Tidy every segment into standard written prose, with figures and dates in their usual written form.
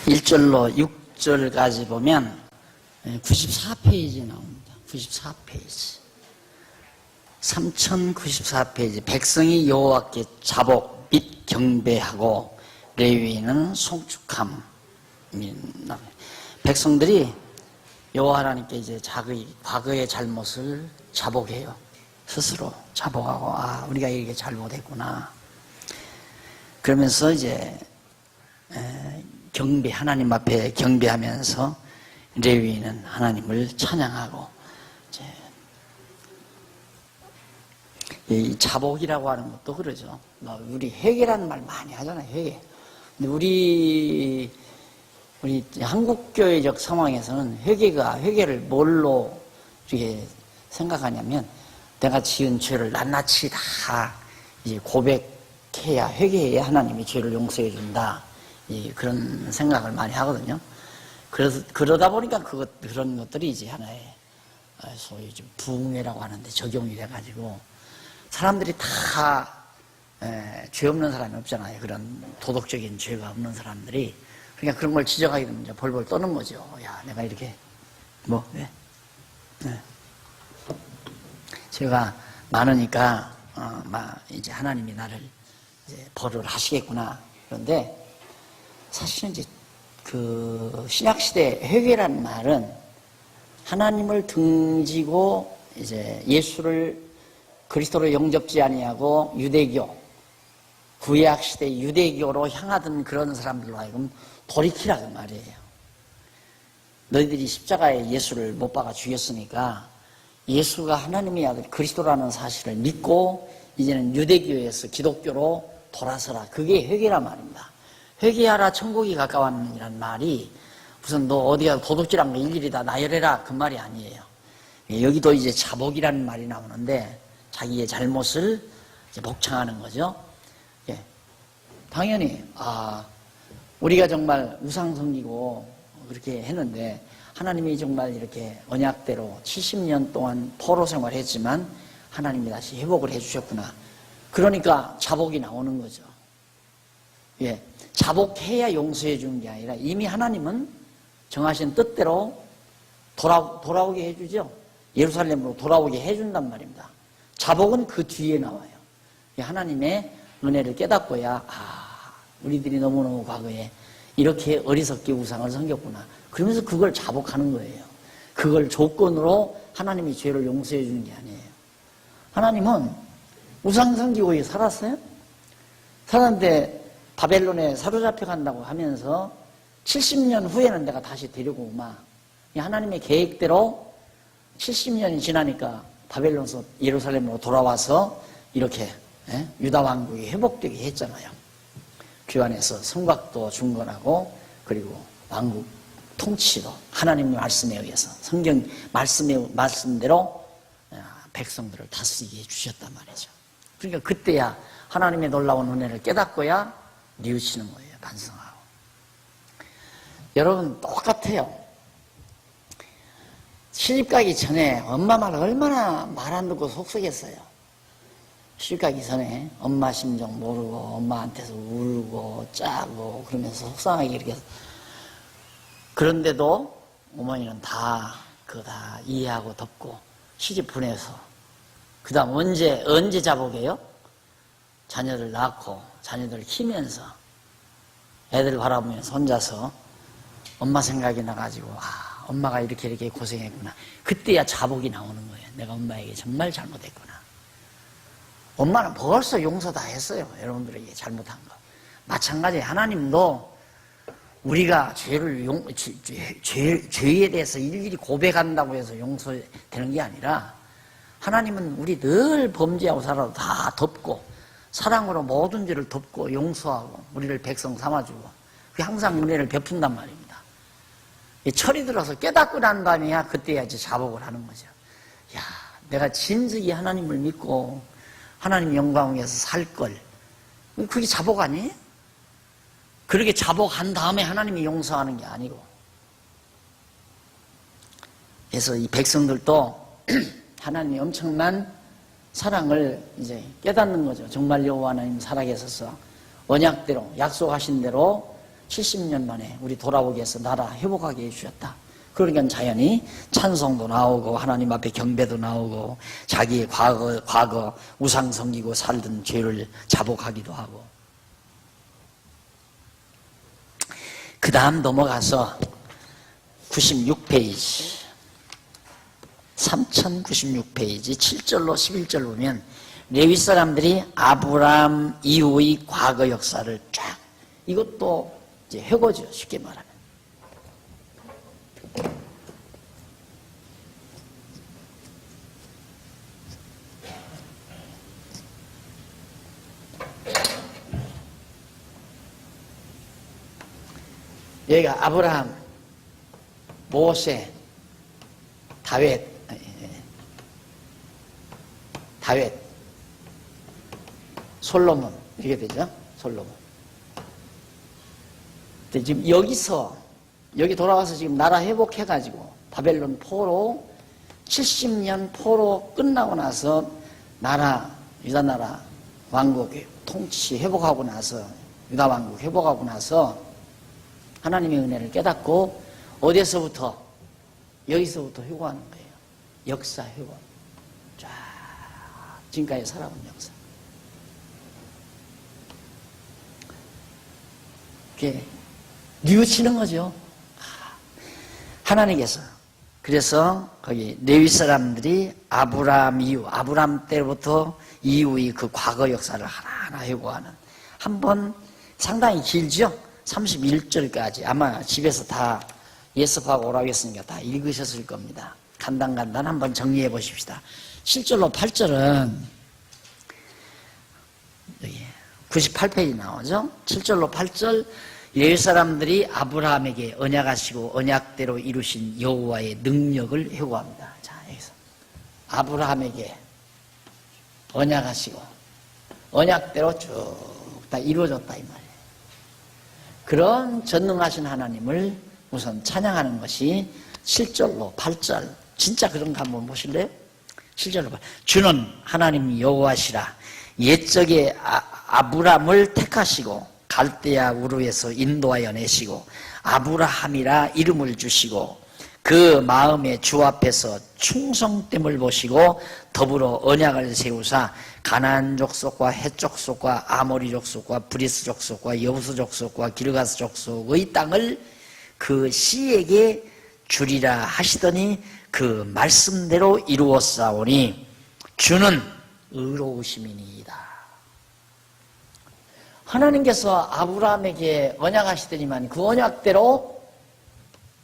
1절로 6절까지 보면 94페이지 나옵니다. 94페이지. 3094페이지. 백성이 여호와께 자복 및 경배하고 레위인은 송축함. 백성들이 여호와 하나님께 이제 자기 과거의 잘못을 자복해요. 스스로 자복하고, 아, 우리가 이렇게 잘못했구나. 그러면서 이제 경배, 하나님 앞에 경배하면서 레위인은 하나님을 찬양하고, 이제 이 자복이라고 하는 것도 그러죠. 우리 회개라는 말 많이 하잖아요. 회개. 근데 우리 한국교회적 상황에서는 회개를 뭘로 이렇게 생각하냐면, 내가 지은 죄를 낱낱이 다 이제 고백해야, 회개해야 하나님이 죄를 용서해 준다. 그런 생각을 많이 하거든요. 그러다 보니까 그런 것들이 이제 하나의 소위 좀 부흥회라고 하는데 적용이 돼가지고, 사람들이 다 죄 없는 사람이 없잖아요. 그런 도덕적인 죄가 없는 사람들이. 그러니까 그런 걸 지적하게 되면 이제 벌벌 떠는 거죠. 야, 내가 이렇게 왜? 죄가 많으니까 이제 하나님이 나를 이제 벌을 하시겠구나. 그런데 사실은 이제 그 신약 시대 회개라는 말은 하나님을 등지고 이제 예수를 그리스도로 영접지 아니하고 유대교, 구약 시대 유대교로 향하던 그런 사람들로 하여금 돌이키라는 말이에요. 너희들이 십자가에 예수를 못 박아 죽였으니까 예수가 하나님의 아들 그리스도라는 사실을 믿고 이제는 유대교에서 기독교로 돌아서라. 그게 회개란 말입니다. 회개하라, 천국이 가까웠느니란 말이 무슨 너 어디가 도둑질한 거 일일이 다 나열해라 그 말이 아니에요. 여기도 이제 자복이라는 말이 나오는데 자기의 잘못을 이제 복창하는 거죠. 당연히 우리가 정말 우상 섬기고 그렇게 했는데 하나님이 정말 이렇게 언약대로 70년 동안 포로 생활했지만 하나님이 다시 회복을 해주셨구나. 그러니까 자복이 나오는 거죠. 자복해야 용서해 주는 게 아니라 이미 하나님은 정하신 뜻대로 돌아오게 해주죠. 예루살렘으로 돌아오게 해준단 말입니다. 자복은 그 뒤에 나와요. 하나님의 은혜를 깨닫고야, 우리들이 너무너무 과거에 이렇게 어리석게 우상을 섬겼구나. 그러면서 그걸 자복하는 거예요. 그걸 조건으로 하나님이 죄를 용서해 주는 게 아니에요. 하나님은 우상 섬기고 살았어요? 살았는데 바벨론에 사로잡혀 간다고 하면서 70년 후에는 내가 다시 데리고 오마. 하나님의 계획대로 70년이 지나니까 바벨론에서 예루살렘으로 돌아와서 이렇게 유다 왕국이 회복되게 했잖아요. 귀환해서 성곽도 중건하고 그리고 왕국 통치도 하나님의 말씀에 의해서 성경 말씀대로 백성들을 다스리게 해주셨단 말이죠. 그러니까 그때야 하나님의 놀라운 은혜를 깨닫고야 뉘우치는 거예요. 반성하고. 여러분 똑같아요. 시집가기 전에 엄마 말 얼마나 말 안 듣고 속썩였어요. 시집가기 전에 엄마 심정 모르고 엄마한테서 울고 짜고 그러면서 속상하게 이렇게. 그런데도 어머니는 그거 다 이해하고 덮고 시집 보내서 그 다음 언제 자복해요? 자녀들 낳고 자녀들 키면서 애들 바라보면서 혼자서 엄마 생각이 나가지고 엄마가 이렇게 고생했구나. 그때야 자복이 나오는 거예요. 내가 엄마에게 정말 잘못했구나. 엄마는 벌써 용서 다 했어요. 여러분들에게 잘못한 거. 마찬가지 하나님도 우리가 죄에 대해서 일일이 고백한다고 해서 용서되는 게 아니라 하나님은 우리 늘 범죄하고 살아도 다 덮고 사랑으로 모든 죄를 덮고 용서하고 우리를 백성 삼아주고 항상 은혜를 베푼단 말입니다. 철이 들어서 깨닫고 난 다음에야 그때야 이제 자복을 하는 거죠. 내가 진즉이 하나님을 믿고 하나님 영광 위에서 살 걸. 그게 자복 아니에요? 그렇게 자복한 다음에 하나님이 용서하는 게 아니고. 그래서 이 백성들도 하나님의 엄청난 사랑을 이제 깨닫는 거죠. 정말 여호와 하나님 살아계셔서 언약대로 약속하신 대로 70년 만에 우리 돌아오게 해서 나라 회복하게 해주셨다. 그러니까 자연히 찬송도 나오고 하나님 앞에 경배도 나오고 자기의 과거 우상 섬기고 살던 죄를 자복하기도 하고. 그 다음 넘어가서 96페이지 3096페이지 7절로 11절 보면 레위 사람들이 아브라함 이후의 과거 역사를 쫙, 이것도 이제 회고죠, 쉽게 말하면. 여기가 아브라함, 모세, 다윗, 솔로몬, 이렇게 되죠? 솔로몬. 근데 지금 여기 돌아와서 지금 나라 회복해가지고 바벨론 포로 70년 포로 끝나고 나서 유다 나라 왕국 통치 회복하고 나서, 유다 왕국 회복하고 나서 하나님의 은혜를 깨닫고 어디서부터? 여기서부터 회고하는 거예요. 역사 회고. 쫙 지금까지 살아온 역사. 이렇게 뉘우치는 거죠. 하나님께서. 그래서 거기 레위 사람들이 아브라함 때부터 이후의 그 과거 역사를 하나하나 회고하는, 한번 상당히 길죠. 31절까지 아마 집에서 다 예습하고 오라고 했으니까 다 읽으셨을 겁니다. 간단간단 한번 정리해 보십시다. 7절로 8절은 98페이지 나오죠. 7절로 8절, 레위 사람들이 아브라함에게 언약하시고 언약대로 이루신 여호와의 능력을 회고합니다. 자, 여기서 아브라함에게 언약하시고 언약대로 쭉 다 이루어졌다 이 말이에요. 그런 전능하신 하나님을 우선 찬양하는 것이 7절로 8절, 진짜 그런가 한번 보실래요? 7절로 8절. 주는 하나님 여호와시라. 옛적에 아브람을 택하시고 갈대아 우르에서 인도하여 내시고 아브라함이라 이름을 주시고 그 마음에 주 앞에서 충성됨을 보시고 더불어 언약을 세우사 가나안 족속과 헷 족속과 아모리 족속과 브리스 족속과 여부스 족속과 기르가스 족속의 땅을 그 씨에게 주리라 하시더니 그 말씀대로 이루었사오니 주는 의로우심이니이다. 하나님께서 아브라함에게 언약하시더니만 그 언약대로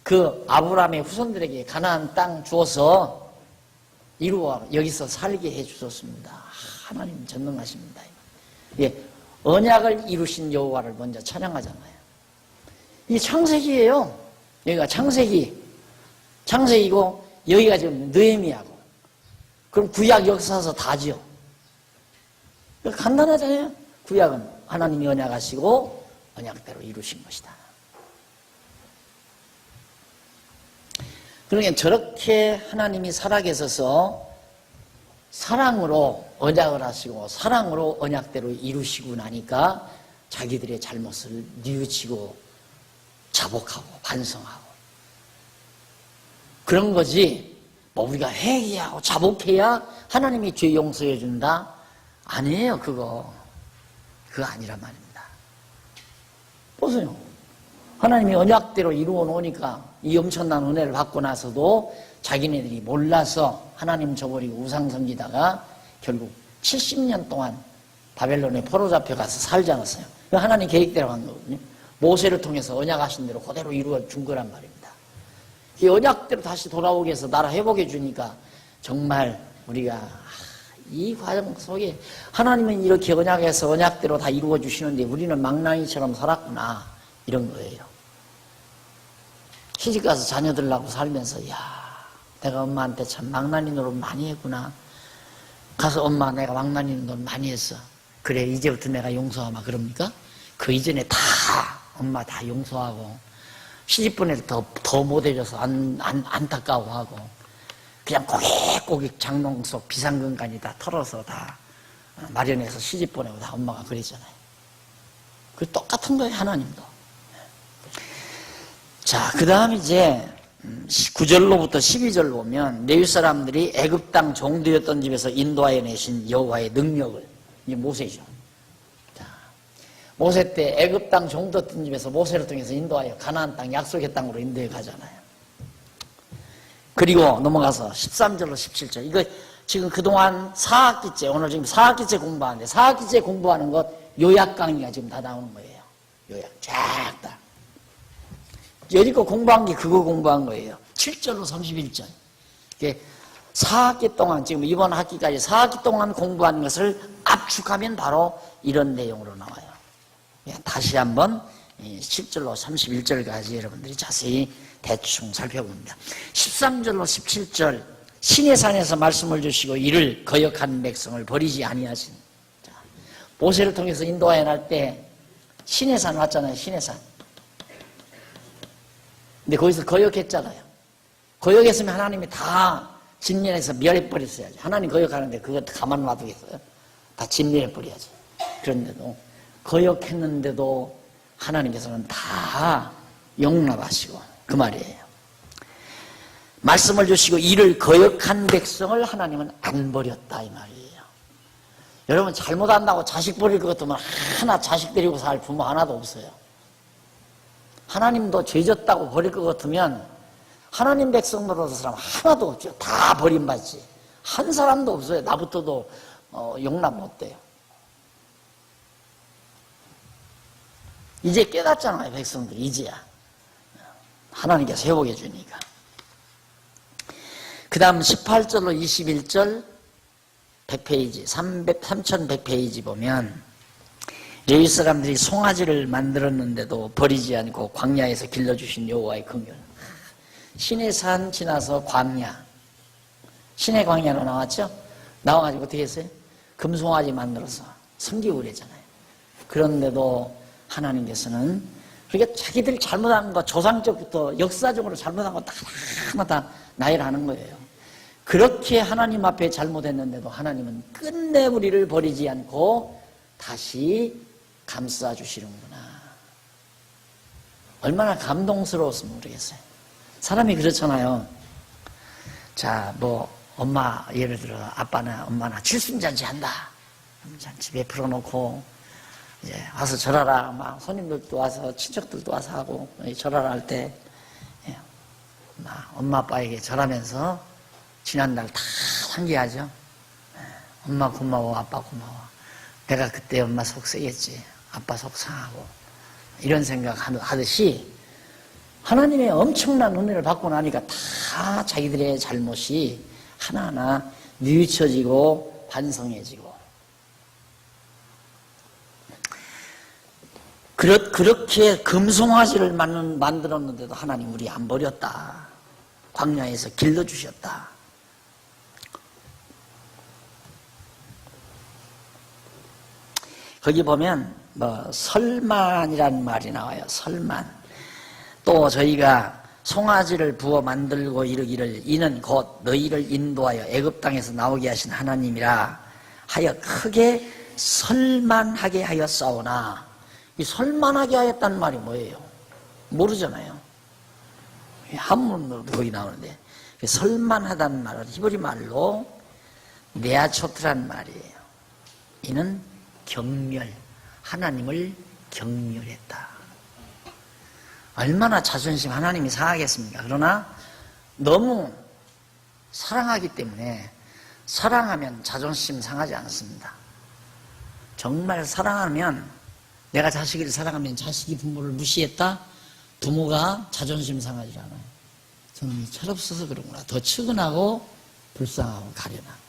그 아브라함의 후손들에게 가나안 땅 주어서 이루어 여기서 살게 해주셨습니다. 하나님 전능하십니다. 예, 언약을 이루신 여호와를 먼저 찬양하잖아요. 이 창세기예요. 여기가 창세기고 여기가 지금 느헤미야고. 그럼 구약 역사서 다지요. 간단하잖아요. 구약은 하나님이 언약하시고 언약대로 이루신 것이다. 그러니까 저렇게 하나님이 살아계셔서 사랑으로 언약을 하시고 사랑으로 언약대로 이루시고 나니까 자기들의 잘못을 뉘우치고 자복하고 반성하고 그런 거지. 뭐 우리가 회개하고 자복해야 하나님이 죄 용서해 준다? 아니에요. 그거 아니란 말입니다. 보세요. 하나님이 언약대로 이루어 놓으니까 이 엄청난 은혜를 받고 나서도 자기네들이 몰라서 하나님 저버리고 우상 섬기다가 결국 70년 동안 바벨론에 포로 잡혀가서 살지 않았어요. 하나님 계획대로 한 거거든요. 모세를 통해서 언약하신 대로 그대로 이루어 준 거란 말입니다. 이 언약대로 다시 돌아오게 해서 나라 회복해 주니까 정말 우리가 이 과정 속에 하나님은 이렇게 언약해서 언약대로 다 이루어 주시는데 우리는 망나니처럼 살았구나, 이런 거예요. 시집가서 자녀들하고 살면서 야, 내가 엄마한테 참 망나니 노릇 많이 했구나. 가서 엄마 내가 망나니 노릇 많이 했어. 그래 이제부터 내가 용서하마 그럽니까? 그 이전에 다 엄마 다 용서하고 시집 보낼 때 더 못해줘서 안타까워하고 그냥 고객고객 장롱 속 비상금까지 다 털어서 다 마련해서 시집 보내고 다 엄마가 그랬잖아요. 그 똑같은 거예요. 하나님도. 자, 그 다음 이제 9절로부터 12절로 보면 레위 사람들이 애굽 땅 종되었던 집에서 인도하여 내신 여호와의 능력을, 이제 모세죠. 자, 모세 때 애굽 땅 종되었던 집에서 모세를 통해서 인도하여 가나안 땅 약속의 땅으로 인도해 가잖아요. 그리고 넘어가서 13절로 17절. 이거 지금 그동안 4학기째, 오늘 지금 4학기째 공부하는데 4학기째 공부하는 것 요약 강의가 지금 다 나오는 거예요. 요약 쫙 다. 여지껏 공부한 게 그거 공부한 거예요. 7절로 31절. 이게 4학기 동안, 지금 이번 학기까지 4학기 동안 공부한 것을 압축하면 바로 이런 내용으로 나와요. 다시 한번 7절로 31절까지 여러분들이 자세히 대충 살펴봅니다. 13절로 17절. 신의 산에서 말씀을 주시고 이를 거역한 백성을 버리지 아니하신. 자, 모세를 통해서 인도하여 날 때 신의 산 왔잖아요. 신의 산. 근데 거기서 거역했잖아요. 거역했으면 하나님이 다 진멸해서 멸해버렸어야지. 하나님 거역하는데 그거 가만 놔두겠어요? 다 진멸해버려야지. 그런데도 거역했는데도 하나님께서는 다 용납하시고 그 말이에요. 말씀을 주시고 이를 거역한 백성을 하나님은 안 버렸다 이 말이에요. 여러분 잘못한다고 자식 버릴 것 같으면 하나 자식 데리고 살 부모 하나도 없어요. 하나님도 죄졌다고 버릴 것 같으면 하나님 백성 노릇하는 사람 하나도 없죠. 다 버림받지. 한 사람도 없어요. 나부터도 용납 못 돼요. 이제 깨닫잖아요. 백성들이 이제야. 하나님께서 회복해 주니까. 그 다음 18절로 21절 100페이지 3100페이지 보면 레위 사람들이 송아지를 만들었는데도 버리지 않고 광야에서 길러주신 여호와의 긍휼. 신의 산 지나서 광야. 신의 광야로 나왔죠? 나와가지고 어떻게 했어요? 금송아지 만들어서 섬기고 그랬잖아요. 그런데도 하나님께서는 그러니까 자기들 잘못한 거 조상적부터 역사적으로 잘못한 거 하나마다 나열하는 거예요. 그렇게 하나님 앞에 잘못했는데도 하나님은 끝내 우리를 버리지 않고 다시 감싸 주시는구나. 얼마나 감동스러웠으면 모르겠어요. 사람이 그렇잖아요. 자, 뭐 엄마 예를 들어 아빠나 엄마나 칠순잔치 한다. 잔치 베풀어 놓고 이제 와서 절하라. 막 손님들도 와서 친척들도 와서 하고 절하라 할 때 엄마 아빠에게 절하면서 지난날 다 상기하죠. 엄마 고마워, 아빠 고마워. 내가 그때 엄마 속 쓰겠지. 아빠 속 상하고. 이런 생각 하듯이 하나님의 엄청난 은혜를 받고 나니까 다 자기들의 잘못이 하나하나 뉘우쳐지고 반성해지고. 그렇게 금송아지를 만들었는데도 하나님 우리 안 버렸다. 광야에서 길러주셨다. 거기 보면 설만이라는 말이 나와요. 설만. 또 저희가 송아지를 부어 만들고 이르기를 이는 곧 너희를 인도하여 애굽 땅에서 나오게 하신 하나님이라 하여 크게 설만하게 하였사오나. 이 설만하게 하였다는 말이 뭐예요? 모르잖아요. 한문으로 거기 나오는데 설만하다는 말은 히브리 말로 네아초트라는 말이에요. 이는 경멸, 하나님을 경멸했다. 얼마나 자존심 하나님이 상하겠습니까? 그러나 너무 사랑하기 때문에 사랑하면 자존심 상하지 않습니다. 정말 사랑하면 내가 자식을 사랑하면 자식이 부모를 무시했다? 부모가 자존심 상하지 않아요. 저는 철없어서 그런구나. 더 측은하고 불쌍하고 가련하고.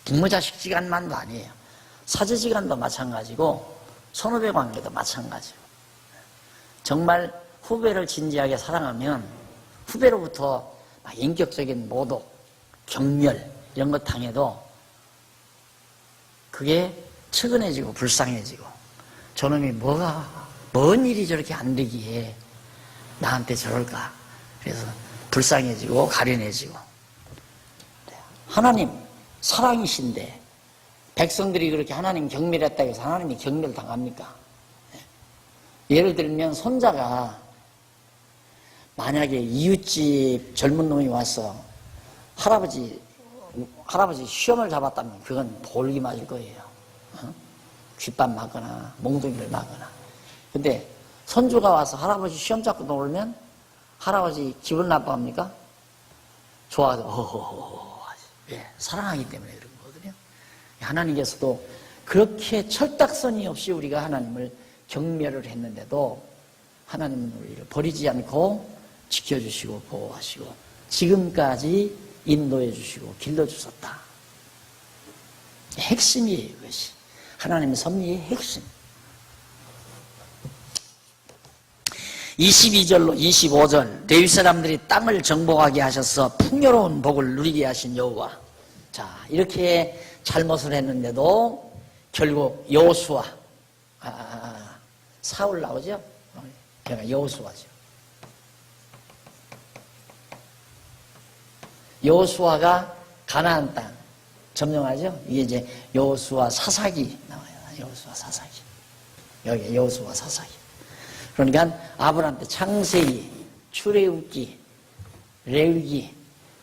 부모 자식 지간만도 아니에요. 사제지간도 마찬가지고 선후배 관계도 마찬가지고. 정말 후배를 진지하게 사랑하면 후배로부터 인격적인 모독, 경멸 이런 것 당해도 그게 측은해지고 불쌍해지고 저놈이 뭔 일이 저렇게 안 되기에 나한테 저럴까. 그래서 불쌍해지고 가련해지고. 하나님 사랑이신데 백성들이 그렇게 하나님 경멸했다고 해서 하나님이 경멸당합니까? 예를 들면 손자가 만약에 이웃집 젊은 놈이 와서 할아버지 시험을 잡았다면 그건 볼기 맞을 거예요. 귓밥 맞거나 몽둥이를 맞거나. 근데 손주가 와서 할아버지 시험 잡고 놀면 할아버지 기분 나빠합니까? 좋아서 호호호호. 예, 사랑하기 때문에 그런 거거든요. 하나님께서도 그렇게 철딱서니 없이 우리가 하나님을 경멸을 했는데도 하나님은 우리를 버리지 않고 지켜주시고 보호하시고 지금까지 인도해 주시고 길러주셨다. 핵심이에요, 그것이. 하나님의 섭리의 핵심. 22절로 25절 레위 사람들이 땅을 정복하게 하셔서 풍요로운 복을 누리게 하신 여호와. 자, 이렇게 잘못을 했는데도 결국 여호수아, 사울 나오죠? 그러니까 여호수아죠. 여호수아가 가나안 땅 점령하죠? 이게 이제 여호수아 사사기 나와요. 여호수아 사사기. 여기 여호수아 사사기. 그러니까 아브라함 때 창세기, 출애굽기, 레위기,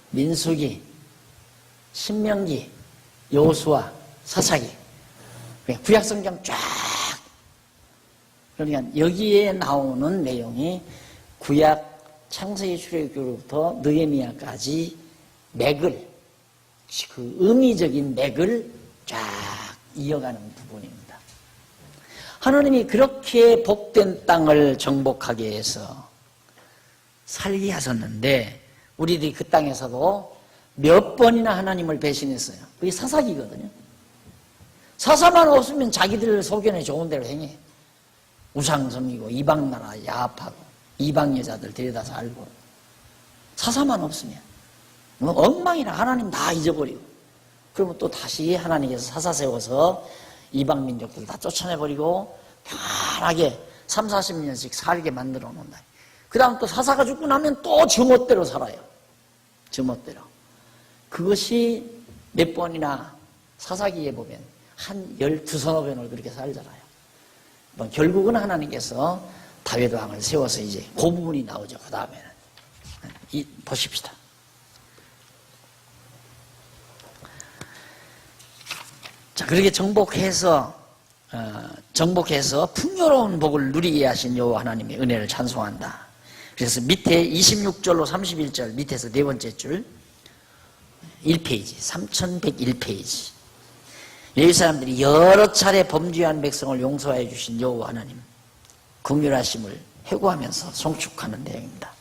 민수기, 신명기, 여호수아, 사사기. 구약성경 쫙. 그러니까 여기에 나오는 내용이 구약 창세기 출애굽기로부터 느헤미야까지 맥을, 그 의미적인 맥을 쫙 이어가는 부분입니다. 하나님이 그렇게 복된 땅을 정복하게 해서 살게 하셨는데 우리들이 그 땅에서도 몇 번이나 하나님을 배신했어요. 그게 사사기거든요. 사사만 없으면 자기들 소견에 좋은 대로 행해. 우상 섬기고 이방나라 야합하고 이방 여자들 데려다 살고. 사사만 없으면 뭐 엉망이라 하나님 다 잊어버리고. 그러면 또 다시 하나님께서 사사 세워서 이방 민족들 다 쫓아내버리고 편하게 3, 40년씩 살게 만들어 놓는다. 그 다음 또 사사가 죽고 나면 또 제멋대로 살아요. 제멋대로. 그것이 몇 번이나 사사기에 보면 한 12서너 번을 그렇게 살잖아요. 결국은 하나님께서 다윗 왕을 세워서 이제 그 부분이 나오죠. 그 다음에는. 보십시다. 자, 그렇게 정복해서 풍요로운 복을 누리게 하신 여호와 하나님의 은혜를 찬송한다. 그래서 밑에 26절로 31절 밑에서 네 번째 줄 1페이지 3101페이지 레위 사람들이 여러 차례 범죄한 백성을 용서해 주신 여호와 하나님 긍휼하심을 회고하면서 송축하는 내용입니다.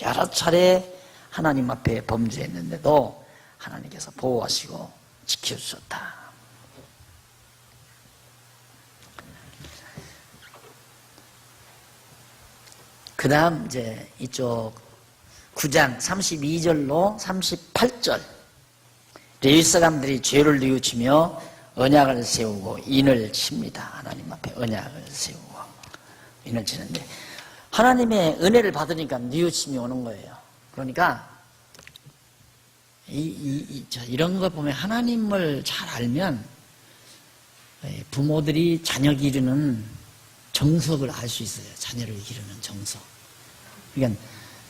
여러 차례 하나님 앞에 범죄했는데도 하나님께서 보호하시고 지켜주셨다. 그 다음 이제 이쪽 9장 32절로 38절 레위 사람들이 죄를 뉘우치며 언약을 세우고 인을 칩니다. 하나님 앞에 언약을 세우고 인을 치는데 하나님의 은혜를 받으니까 뉘우침이 오는 거예요. 그러니까 이런 거 보면 하나님을 잘 알면 부모들이 자녀 기르는 정석을 알 수 있어요. 자녀를 기르는 정석. 그러니까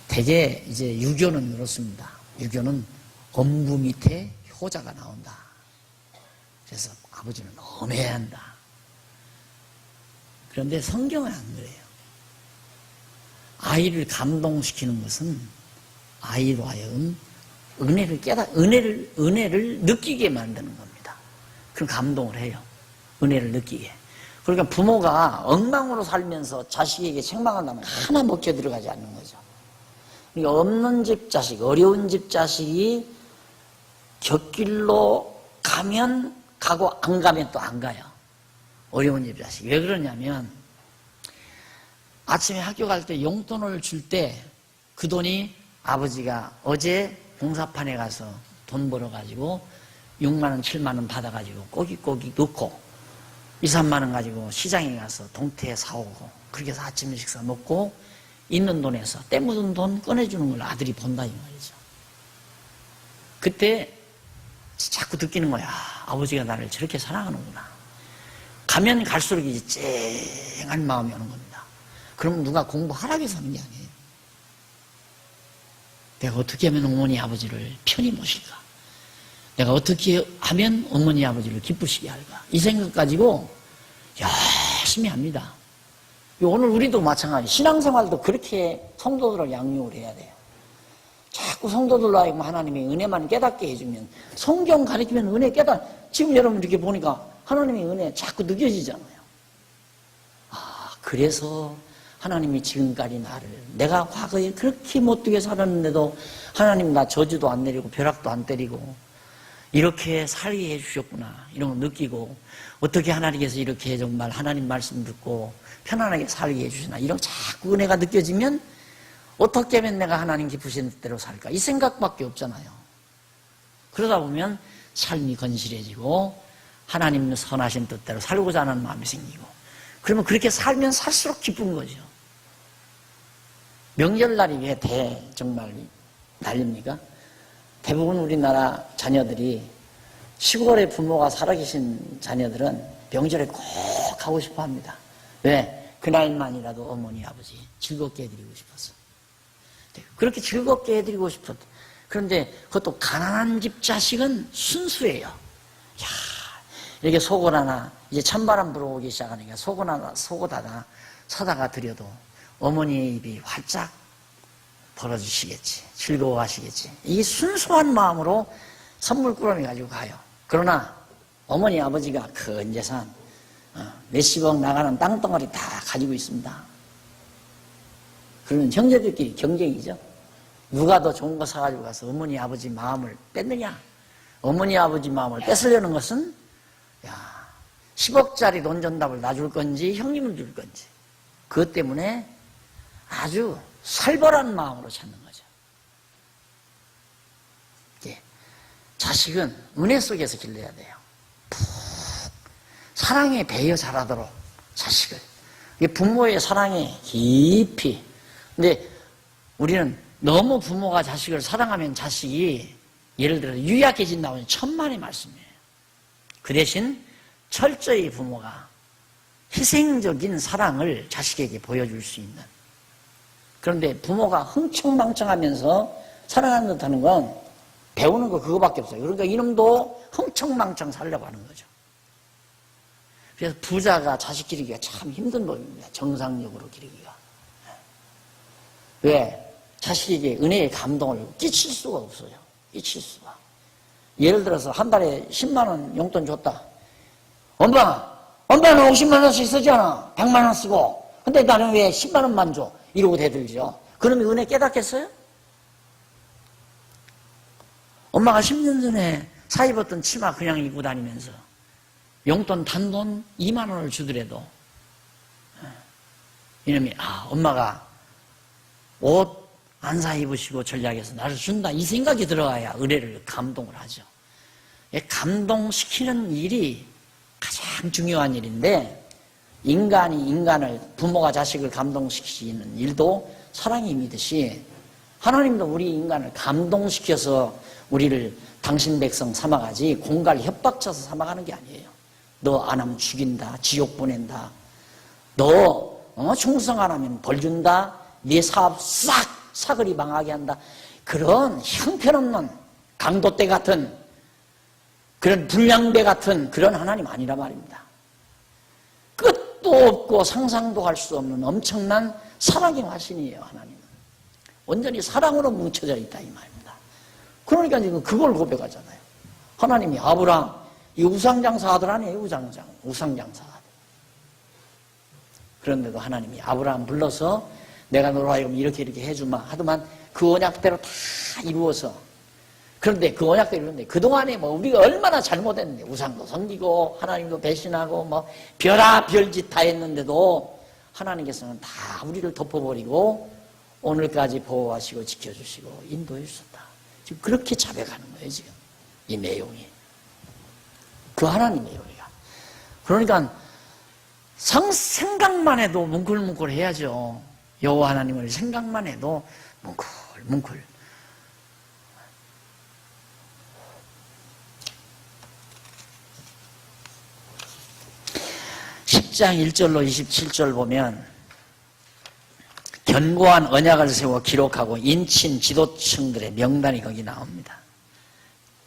대개 이제 유교는 그렇습니다. 유교는 엄구 밑에 효자가 나온다. 그래서 아버지는 엄해한다. 그런데 성경은 안 그래요. 아이를 감동시키는 것은 아이로 하여금 은혜를 느끼게 만드는 겁니다. 그럼 감동을 해요. 은혜를 느끼게. 그러니까 부모가 엉망으로 살면서 자식에게 책망한다면 하나 먹혀 들어가지 않는 거죠. 그러니까 없는 집 자식, 어려운 집 자식이 곁길로 가면 가고 안 가면 또 안 가요. 어려운 집 자식. 왜 그러냐면 아침에 학교 갈 때 용돈을 줄 때 그 돈이 아버지가 어제 봉사판에 가서 돈 벌어가지고 6만 원, 7만 원 받아가지고 꼬깃꼬깃 넣고 2, 3만 원 가지고 시장에 가서 동태 사오고 그렇게 해서 아침 식사 먹고 있는 돈에서 때 묻은 돈 꺼내주는 걸 아들이 본다 이 말이죠. 그때 자꾸 느끼는 거야. 아버지가 나를 저렇게 사랑하는구나. 가면 갈수록 이제 쨍한 마음이 오는 겁니다. 그럼 누가 공부하라고 해서 하는 게 아니에요. 내가 어떻게 하면 어머니 아버지를 편히 모실까? 내가 어떻게 하면 어머니 아버지를 기쁘시게 할까? 이 생각 가지고 열심히 합니다. 오늘 우리도 마찬가지. 신앙생활도 그렇게 성도들을 양육을 해야 돼요. 자꾸 성도들로 하여금 하나님의 은혜만 깨닫게 해주면, 성경 가르치면 은혜 지금 여러분 이렇게 보니까 하나님의 은혜 자꾸 느껴지잖아요. 그래서 하나님이 지금까지 나를, 내가 과거에 그렇게 못되게 살았는데도 하나님 나 저주도 안 내리고 벼락도 안 때리고 이렇게 살게 해주셨구나, 이런 거 느끼고, 어떻게 하나님께서 이렇게 정말 하나님 말씀 듣고 편안하게 살게 해주시나, 이런 자꾸 은혜가 느껴지면 어떻게 하면 내가 하나님 기쁘신 뜻대로 살까, 이 생각밖에 없잖아요. 그러다 보면 삶이 건실해지고 하나님 선하신 뜻대로 살고자 하는 마음이 생기고, 그러면 그렇게 살면 살수록 기쁜 거죠. 명절날이 왜 정말 난립니까? 대부분 우리나라 자녀들이, 시골에 부모가 살아계신 자녀들은 명절에 꼭 가고 싶어 합니다. 왜? 그날만이라도 어머니 아버지 즐겁게 해드리고 싶어서. 그렇게 즐겁게 해드리고 싶었. 그런데 그것도 가난한 집 자식은 순수해요. 야, 이렇게 속옷 하나, 이제 찬바람 불어오기 시작하니까 속옷 하나 사다가 드려도 어머니의 입이 활짝 벌어주시겠지, 즐거워하시겠지, 이 순수한 마음으로 선물 꾸러미 가지고 가요. 그러나 어머니 아버지가 큰 재산, 몇십억 나가는 땅덩어리 다 가지고 있습니다. 그러면 형제들끼리 경쟁이죠. 누가 더 좋은 거 사가지고 가서 어머니 아버지 마음을 뺐느냐. 어머니 아버지 마음을 뺏으려는 것은 10억짜리 돈 전답을 놔줄 건지 형님을 줄 건지, 그것 때문에 아주 살벌한 마음으로 찾는 거죠. 자식은 은혜 속에서 길러야 돼요. 푹 사랑에 배어 자라도록 자식을, 부모의 사랑에 깊이. 근데 우리는 너무 부모가 자식을 사랑하면 자식이 예를 들어 유약해진다고 천만의 말씀이에요. 그 대신 철저히 부모가 희생적인 사랑을 자식에게 보여줄 수 있는. 그런데 부모가 흥청망청하면서 사랑하는 듯 하는 건 배우는 거 그거밖에 없어요. 그러니까 이놈도 흥청망청 살려고 하는 거죠. 그래서 부자가 자식 기르기가 참 힘든 법입니다. 정상적으로 기르기가. 왜? 자식에게 은혜의 감동을 끼칠 수가 없어요. 끼칠 수가. 예를 들어서 한 달에 10만 원 용돈 줬다. 엄마는 50만 원씩 쓰잖아. 100만 원 쓰고. 근데 나는 왜 10만 원만 줘? 이러고 대들죠. 그러면 은혜 깨닫겠어요? 엄마가 10년 전에 사 입었던 치마 그냥 입고 다니면서 용돈 단돈 2만 원을 주더라도 이놈이 엄마가 옷 안 사 입으시고 전략해서 나를 준다, 이 생각이 들어가야 은혜를 감동을 하죠. 감동시키는 일이 가장 중요한 일인데, 인간이 인간을, 부모가 자식을 감동시키는 일도 사랑의 힘이듯이 하나님도 우리 인간을 감동시켜서 우리를 당신 백성 삼아가지 공갈 협박쳐서 삼아가는 게 아니에요. 너 안 하면 죽인다, 지옥 보낸다, 너 충성 안 하면 벌 준다, 네 사업 싹 사거리 망하게 한다, 그런 형편없는 강도떼 같은, 그런 불량배 같은 그런 하나님 아니라 말입니다. 끝도 없고 상상도 할 수 없는 엄청난 사랑의 화신이에요. 하나님은 온전히 사랑으로 뭉쳐져 있다 이 말입니다. 그러니까 지금 그걸 고백하잖아요. 하나님이 아브라함, 이 우상장사 아들 아니에요. 우상장사 아들. 그런데도 하나님이 아브라함 불러서 내가 너로 하여금 이렇게 해주마 하더만 그 언약대로 다 이루어서, 그런데 그 언약대로 이루는데 그동안에 우리가 얼마나 잘못했는데, 우상도 섬기고 하나님도 배신하고 별짓 다 했는데도 하나님께서는 다 우리를 덮어버리고 오늘까지 보호하시고 지켜주시고 인도해 주셨다. 지금 그렇게 자백하는 거예요. 지금 이 내용이 그 하나님이에요. 우리가 그러니까 생각만 해도 뭉클뭉클 해야죠. 여호와 하나님을 생각만 해도 뭉클뭉클. 10장 1절로 27절 보면 견고한 언약을 세워 기록하고 인친 지도층들의 명단이 거기 나옵니다.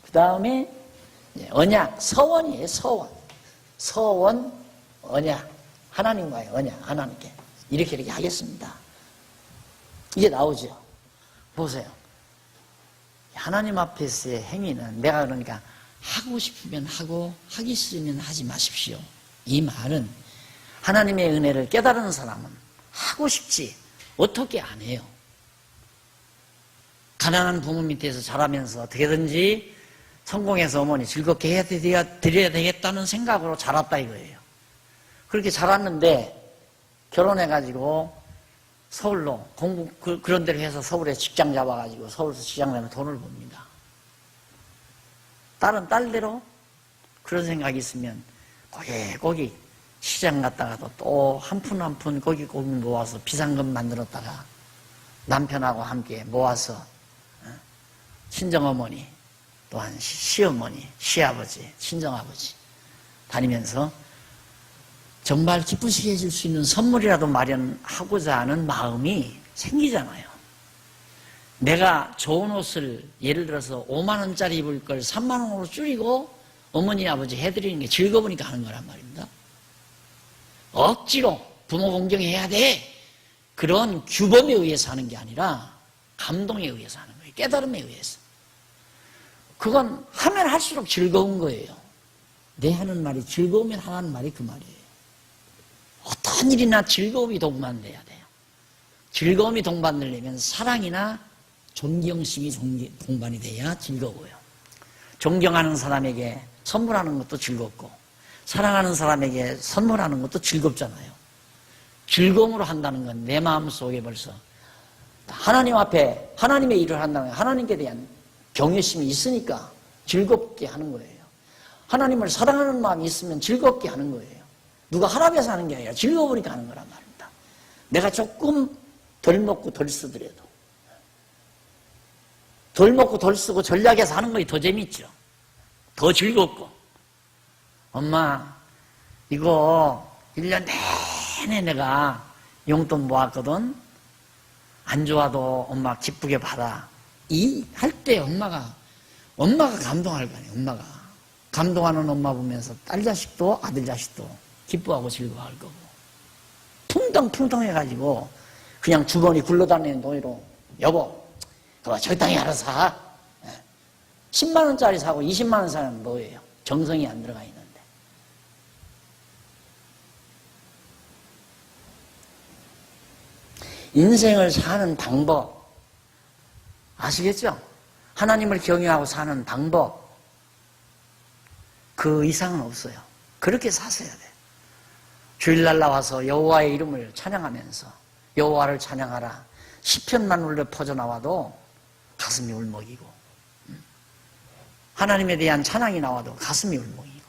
그 다음에 언약, 서원이에요. 서원, 언약. 하나님과의 언약, 하나님께 이렇게 하겠습니다. 이게 나오죠. 보세요. 하나님 앞에서의 행위는 내가 그러니까 하고 싶으면 하고 하기 싫으면 하지 마십시오. 이 말은 하나님의 은혜를 깨달은 사람은 하고 싶지 어떻게 안 해요. 가난한 부모 밑에서 자라면서 어떻게든지 성공해서 어머니 즐겁게 드려야 되겠다는 생각으로 자랐다 이거예요. 그렇게 자랐는데 결혼해가지고 서울로 그런 데로 해서 서울에 직장 잡아가지고 서울에서 직장 내면 돈을 법니다. 딸은 딸대로 그런 생각이 있으면 고기 시장 갔다가도 또 한 푼 한 푼 고기 모아서 비상금 만들었다가 남편하고 함께 모아서 친정어머니 또한 시어머니, 시아버지, 친정아버지 다니면서 정말 기쁘시게 해줄 수 있는 선물이라도 마련하고자 하는 마음이 생기잖아요. 내가 좋은 옷을 예를 들어서 5만 원짜리 입을 걸 3만 원으로 줄이고 어머니 아버지 해드리는 게 즐거우니까 하는 거란 말입니다. 억지로 부모 공경해야 돼 그런 규범에 의해서 하는 게 아니라 감동에 의해서 하는 거예요. 깨달음에 의해서. 그건 하면 할수록 즐거운 거예요. 내 하는 말이 즐거우면 하는 말이 그 말이에요. 어떤 일이나 즐거움이 동반돼야 돼요. 즐거움이 동반되려면 사랑이나 존경심이 동반이 돼야 즐거워요. 존경하는 사람에게 선물하는 것도 즐겁고 사랑하는 사람에게 선물하는 것도 즐겁잖아요. 즐거움으로 한다는 건 내 마음속에 벌써 하나님 앞에 하나님의 일을 한다는 건 하나님께 대한 경외심이 있으니까 즐겁게 하는 거예요. 하나님을 사랑하는 마음이 있으면 즐겁게 하는 거예요. 누가 하라해서 하는 게 아니라 즐거우니까 하는 거란 말입니다. 내가 조금 덜 먹고 덜 쓰더라도 덜 먹고 덜 쓰고 전략해서 하는 것이 더 재밌죠. 더 즐겁고 엄마 이거 1년 내내 내가 용돈 모았거든. 안 좋아도 엄마 기쁘게 받아. 이 할 때 엄마가 감동할 거 아니에요. 엄마가 감동하는 엄마 보면서 딸 자식도 아들 자식도 기뻐하고 즐거워할 거고 풍덩풍덩 해가지고 그냥 주머니 굴러다니는 돈으로 여보 그거 적당히 알아서 사. 10만 원짜리 사고 20만 원 사면 뭐예요? 정성이 안 들어가 있는데. 인생을 사는 방법 아시겠죠? 하나님을 경외하고 사는 방법 그 이상은 없어요. 그렇게 사셔야 돼요. 주일날 나와서 여호와의 이름을 찬양하면서 여호와를 찬양하라 시편만 울려 퍼져나와도 가슴이 울먹이고 하나님에 대한 찬양이 나와도 가슴이 울먹이고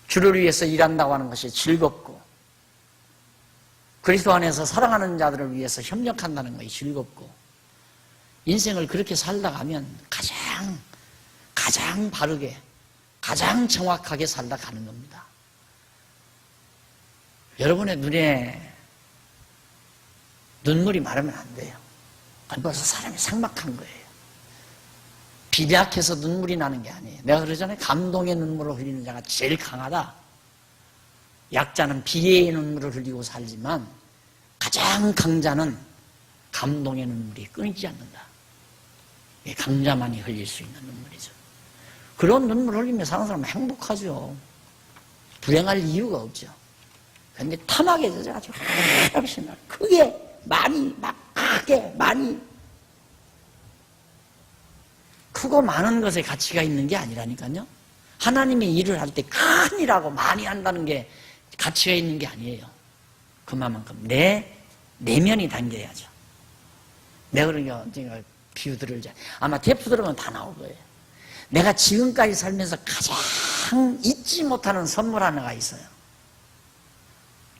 주를 위해서 일한다고 하는 것이 즐겁고 그리스도 안에서 사랑하는 자들을 위해서 협력한다는 것이 즐겁고 인생을 그렇게 살다 가면 가장 바르게 가장 정확하게 살다 가는 겁니다. 여러분의 눈에 눈물이 마르면 안 돼요. 벌써 사람이 삭막한 거예요. 비약해서 눈물이 나는 게 아니에요. 내가 그러잖아요. 감동의 눈물을 흘리는 자가 제일 강하다. 약자는 비애의 눈물을 흘리고 살지만 가장 강자는 감동의 눈물이 끊이지 않는다. 강자만이 흘릴 수 있는 눈물이죠. 그런 눈물을 흘리며 사는 사람은 행복하죠. 불행할 이유가 없죠. 그런데 탐하게 젖어가지고 크게 많이 크게 많이 크고 많은 것에 가치가 있는 게 아니라니까요. 하나님의 일을 할 때 큰 일하고 많이 한다는 게 가치가 있는 게 아니에요. 그만큼 내 내면이 담겨야죠. 내가 그러니까 제가 비유 들을자 아마 대프 들으면 다 나올 거예요. 내가 지금까지 살면서 가장 잊지 못하는 선물 하나가 있어요.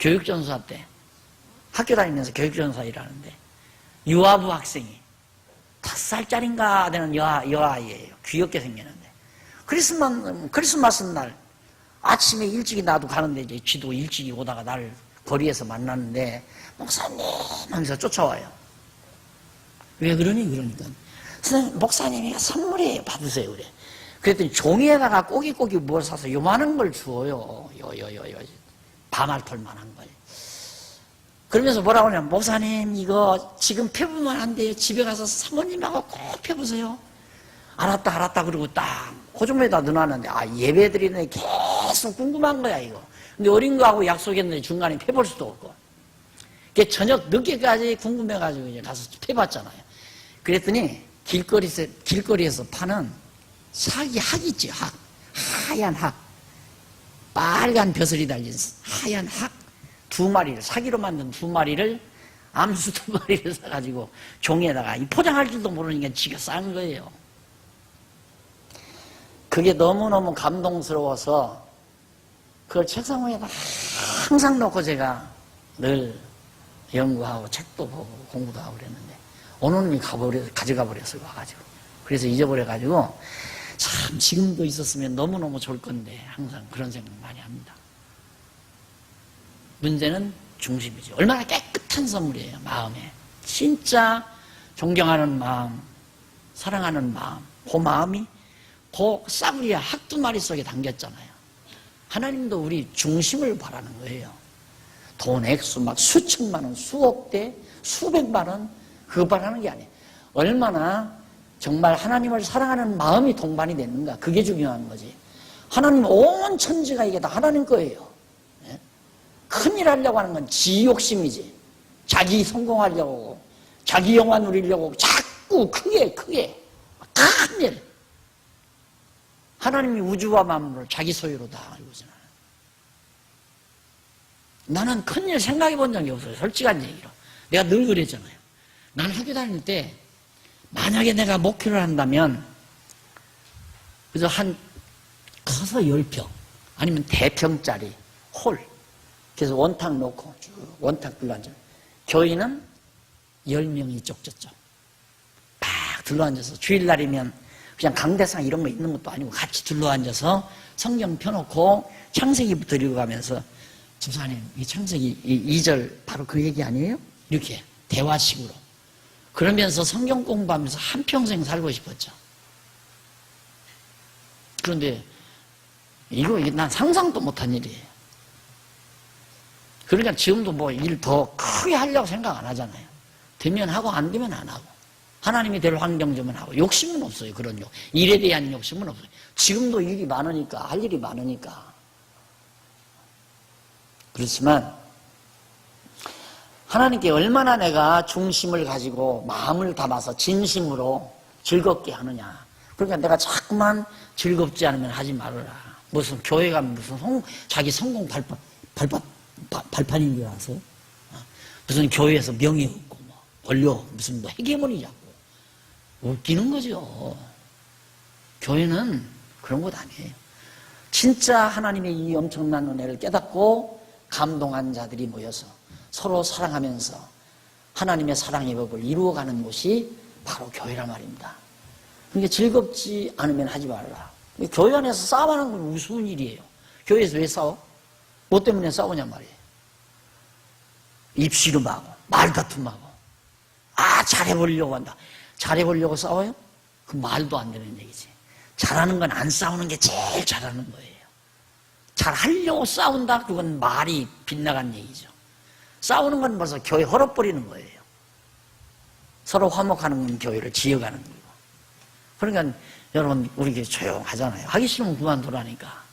교육전사 때 학교 다니면서 교육전사 일하는데 유아부 학생이 5살짜리인가 되는 여아이예요. 귀엽게 생겼는데 크리스마스 날 아침에 일찍이 나도 가는데 이제 쥐도 일찍이 오다가 날 거리에서 만났는데 목사님 하면서 쫓아와요. 왜 그러니? 그러니까 선생님, 목사님이 선물이에요. 받으세요. 그래. 그랬더니 종이에다가 꼬깃꼬깃 뭘 사서 요만한 걸 주어요. 밤알털 만한 걸. 그러면서 뭐라고 하냐면, 목사님 이거 지금 펴보면 안 돼요. 집에 가서 사모님하고 꼭 펴보세요. 알았다 그러고 딱 호종에다 넣어놨는데, 예배 드리는데 계속 궁금한 거야 이거. 근데 어린 거하고 약속했는데 중간에 펴볼 수도 없고. 그게 저녁 늦게까지 궁금해가지고 이제 가서 펴봤잖아요. 그랬더니 길거리에서 파는 사기 학 있지, 학. 하얀 학. 빨간 벼슬이 달린 하얀 학 2마리를, 사기로 만든 2마리를, 암수 2마리를 사가지고 종이에다가 포장할 줄도 모르니까 지가 싼 거예요. 그게 너무너무 감동스러워서 그걸 책상 위에다 항상 놓고 제가 늘 연구하고 책도 보고 공부도 하고 그랬는데, 어느 놈이 가져가 버렸어요, 와가지고. 그래서 잊어버려가지고, 참, 지금도 있었으면 너무너무 좋을 건데, 항상 그런 생각 많이 합니다. 문제는 중심이죠. 얼마나 깨끗한 선물이에요, 마음에. 진짜 존경하는 마음, 사랑하는 마음, 그 마음이 그 싸구리야 학 2마리 속에 담겼잖아요. 하나님도 우리 중심을 바라는 거예요. 돈 액수 막 수천만 원, 수억 대, 수백만 원, 그거 바라는 게 아니에요. 얼마나 정말 하나님을 사랑하는 마음이 동반이 됐는가, 그게 중요한 거지. 하나님 온 천지가 이게 다 하나님 거예요. 예? 큰일 하려고 하는 건 지 욕심이지. 자기 성공하려고, 자기 영화 누리려고 자꾸 크게 큰일. 하나님이 우주와 만물을 자기 소유로 다 알고 있잖아요. 나는 큰일 생각해 본 적이 없어요. 솔직한 얘기로. 내가 늘 그랬잖아요. 나는 학교 다닐 때 만약에 내가 목표를 한다면 그래서 커서 10평 아니면 대평짜리 홀, 그래서 원탁 놓고 쭉 원탁 둘러앉아, 교인은 10명이 쪽졌죠. 막 둘러앉아서 주일날이면 그냥 강대상 이런 거 있는 것도 아니고 같이 둘러앉아서 성경 펴놓고 창세기부터 읽어가면서, 집사님 이 창세기 2절 바로 그 얘기 아니에요? 이렇게 대화식으로 그러면서 성경 공부하면서 한평생 살고 싶었죠. 그런데 이거 난 상상도 못한 일이에요. 그러니까 지금도 뭐 일 더 크게 하려고 생각 안 하잖아요. 되면 하고 안 되면 안 하고, 하나님이 될 환경 주면 하고, 욕심은 없어요. 그런 일에 대한 욕심은 없어요. 지금도 일이 많으니까, 할 일이 많으니까. 그렇지만 하나님께 얼마나 내가 중심을 가지고 마음을 담아서 진심으로 즐겁게 하느냐. 그러니까 내가 자꾸만 즐겁지 않으면 하지 말아라. 무슨 교회 가면 무슨 자기 성공 발판인 줄 아세요? 무슨 교회에서 명예 얻고 뭐 권력, 무슨 뭐 헤게모니 잡고 웃기는 거죠. 교회는 그런 것 아니에요. 진짜 하나님의 이 엄청난 은혜를 깨닫고 감동한 자들이 모여서 서로 사랑하면서 하나님의 사랑의 법을 이루어가는 곳이 바로 교회란 말입니다. 그러니까 즐겁지 않으면 하지 말라. 교회 안에서 싸움하는 건 우스운 일이에요. 교회에서 왜 싸워? 뭐 때문에 싸우냐 말이에요. 입씨름하고 말다툼하고, 잘해보려고 한다. 잘해보려고 싸워요? 그 말도 안 되는 얘기지. 잘하는 건 안 싸우는 게 제일 잘하는 거예요. 잘하려고 싸운다? 그건 말이 빗나간 얘기죠. 싸우는 건 벌써 교회 헐어버리는 거예요. 서로 화목하는 건 교회를 지어가는 거고. 그러니까 여러분, 우리 교회 조용하잖아요. 하기 싫으면 그만두라니까.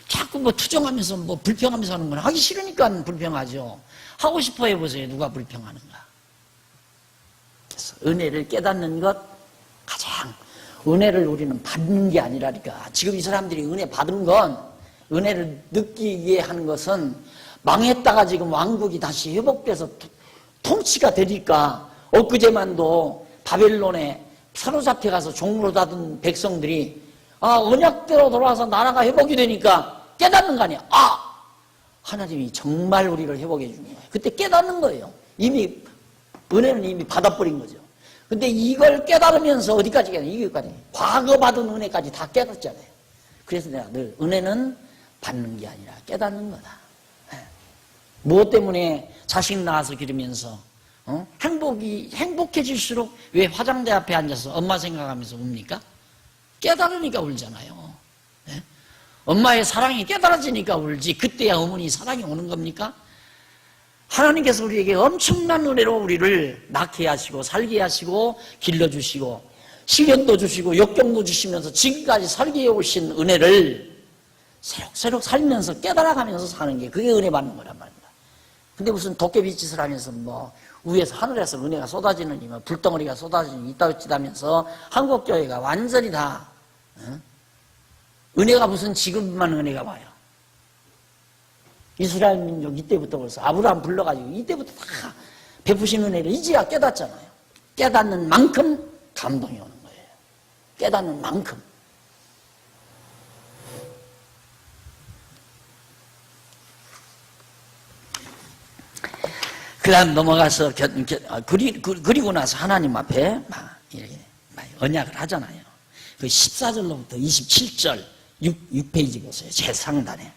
자꾸 뭐 투정하면서 뭐 불평하면서 하는 건 하기 싫으니까 불평하죠. 하고 싶어 해보세요. 누가 불평하는가. 그래서 은혜를 깨닫는 것, 가장 은혜를 우리는 받는 게 아니라니까. 지금 이 사람들이 은혜 받은 건, 은혜를 느끼게 하는 것은 망했다가 지금 왕국이 다시 회복돼서 통치가 되니까, 엊그제만도 바벨론에 사로잡혀 가서 종으로 다든 백성들이 언약대로 돌아와서 나라가 회복이 되니까 깨닫는 거 아니야. 하나님이 정말 우리를 회복해 주는 거예요. 그때 깨닫는 거예요. 이미 은혜는 이미 받아버린 거죠. 근데 이걸 깨달으면서 어디까지 깨달아요? 이거까지. 과거 받은 은혜까지 다 깨닫잖아요. 그래서 내가 늘 은혜는 받는 게 아니라 깨닫는 거다. 무엇 때문에 자식 낳아서 기르면서 행복해질수록 왜 화장대 앞에 앉아서 엄마 생각하면서 웁니까? 깨달으니까 울잖아요. 네? 엄마의 사랑이 깨달아지니까 울지. 그때야 어머니 사랑이 오는 겁니까? 하나님께서 우리에게 엄청난 은혜로 우리를 낳게 하시고 살게 하시고 길러주시고 시련도 주시고 역경도 주시면서 지금까지 살게 해오신 은혜를 새록새록 살면서 깨달아가면서 사는 게 그게 은혜 받는 거란 말입니다. 근데 무슨 도깨비 짓을 하면서 뭐 위에서 하늘에서 은혜가 쏟아지느니 뭐 불덩어리가 쏟아지니 이따 짓하면서 한국교회가 완전히 다 은혜가 무슨 지금만 은혜가 와요. 이스라엘 민족 이때부터 벌써 아브라함 불러가지고 이때부터 다 베푸신 은혜를 이제야 깨닫잖아요. 깨닫는 만큼 감동이 오는 거예요. 깨닫는 만큼. 그 다음 넘어가서 그리고 나서 하나님 앞에 막 이렇게 언약을 하잖아요. 그 14절로부터 27절 6페이지 보세요. 제 상단에.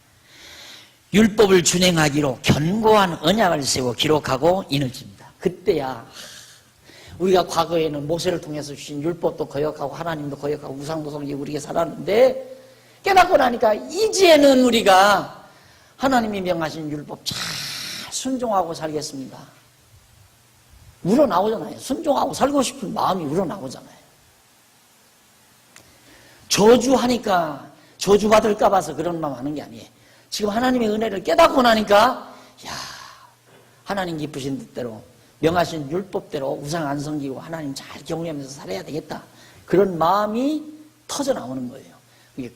율법을 준행하기로 견고한 언약을 세워 기록하고 인을 줍니다. 그때야 우리가 과거에는 모세를 통해서 주신 율법도 거역하고 하나님도 거역하고 우상도 섬기고 우리가 살았는데 깨닫고 나니까 이제는 우리가 하나님이 명하신 율법 잘 순종하고 살겠습니다. 우러나오잖아요. 순종하고 살고 싶은 마음이 우러나오잖아요. 저주하니까 저주받을까 봐서 그런 마음 하는 게 아니에요. 지금 하나님의 은혜를 깨닫고 나니까 야, 하나님 기쁘신 뜻대로 명하신 율법대로 우상 안 섬기고 하나님 잘 경외하면서 살아야 되겠다. 그런 마음이 터져 나오는 거예요.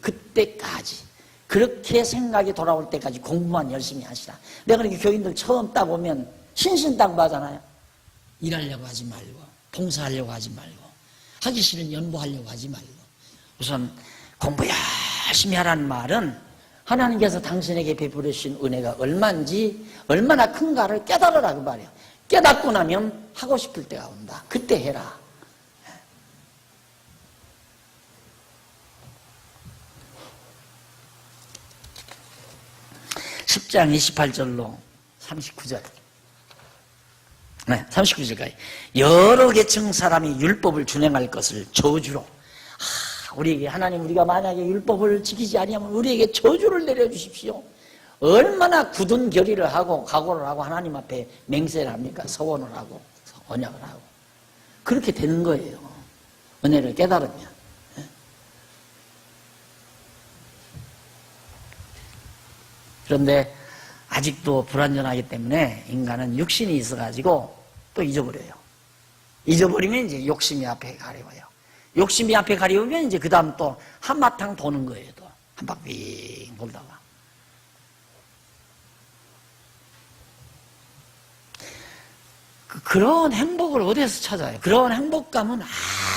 그때까지 그렇게 생각이 돌아올 때까지 공부만 열심히 하시라. 내가 그렇게 교인들 처음 딱 오면 신신당부하잖아요. 일하려고 하지 말고 봉사하려고 하지 말고 하기 싫은 연보하려고 하지 말고 우선 공부 열심히 하라는 말은 하나님께서 당신에게 베풀으신 은혜가 얼마인지 얼마나 큰가를 깨달으라 그 말이에요. 깨닫고 나면 하고 싶을 때가 온다. 그때 해라. 10장 28절로 39절. 네, 39절까지. 여러 계층 사람이 율법을 준행할 것을 저주로. 우리에게 하나님 우리가 만약에 율법을 지키지 아니하면 우리에게 저주를 내려주십시오. 얼마나 굳은 결의를 하고 각오를 하고 하나님 앞에 맹세를 합니까? 서원을 하고 언약을 하고 그렇게 되는 거예요. 은혜를 깨달으면. 그런데 아직도 불완전하기 때문에 인간은 육신이 있어가지고 또 잊어버려요. 잊어버리면 이제 욕심이 앞에 가려워요. 욕심이 앞에 가려우면 이제 그 다음 또 한바탕 도는 거예요. 또 한 바퀴 돌다가. 그런 행복을 어디에서 찾아요? 그런 행복감은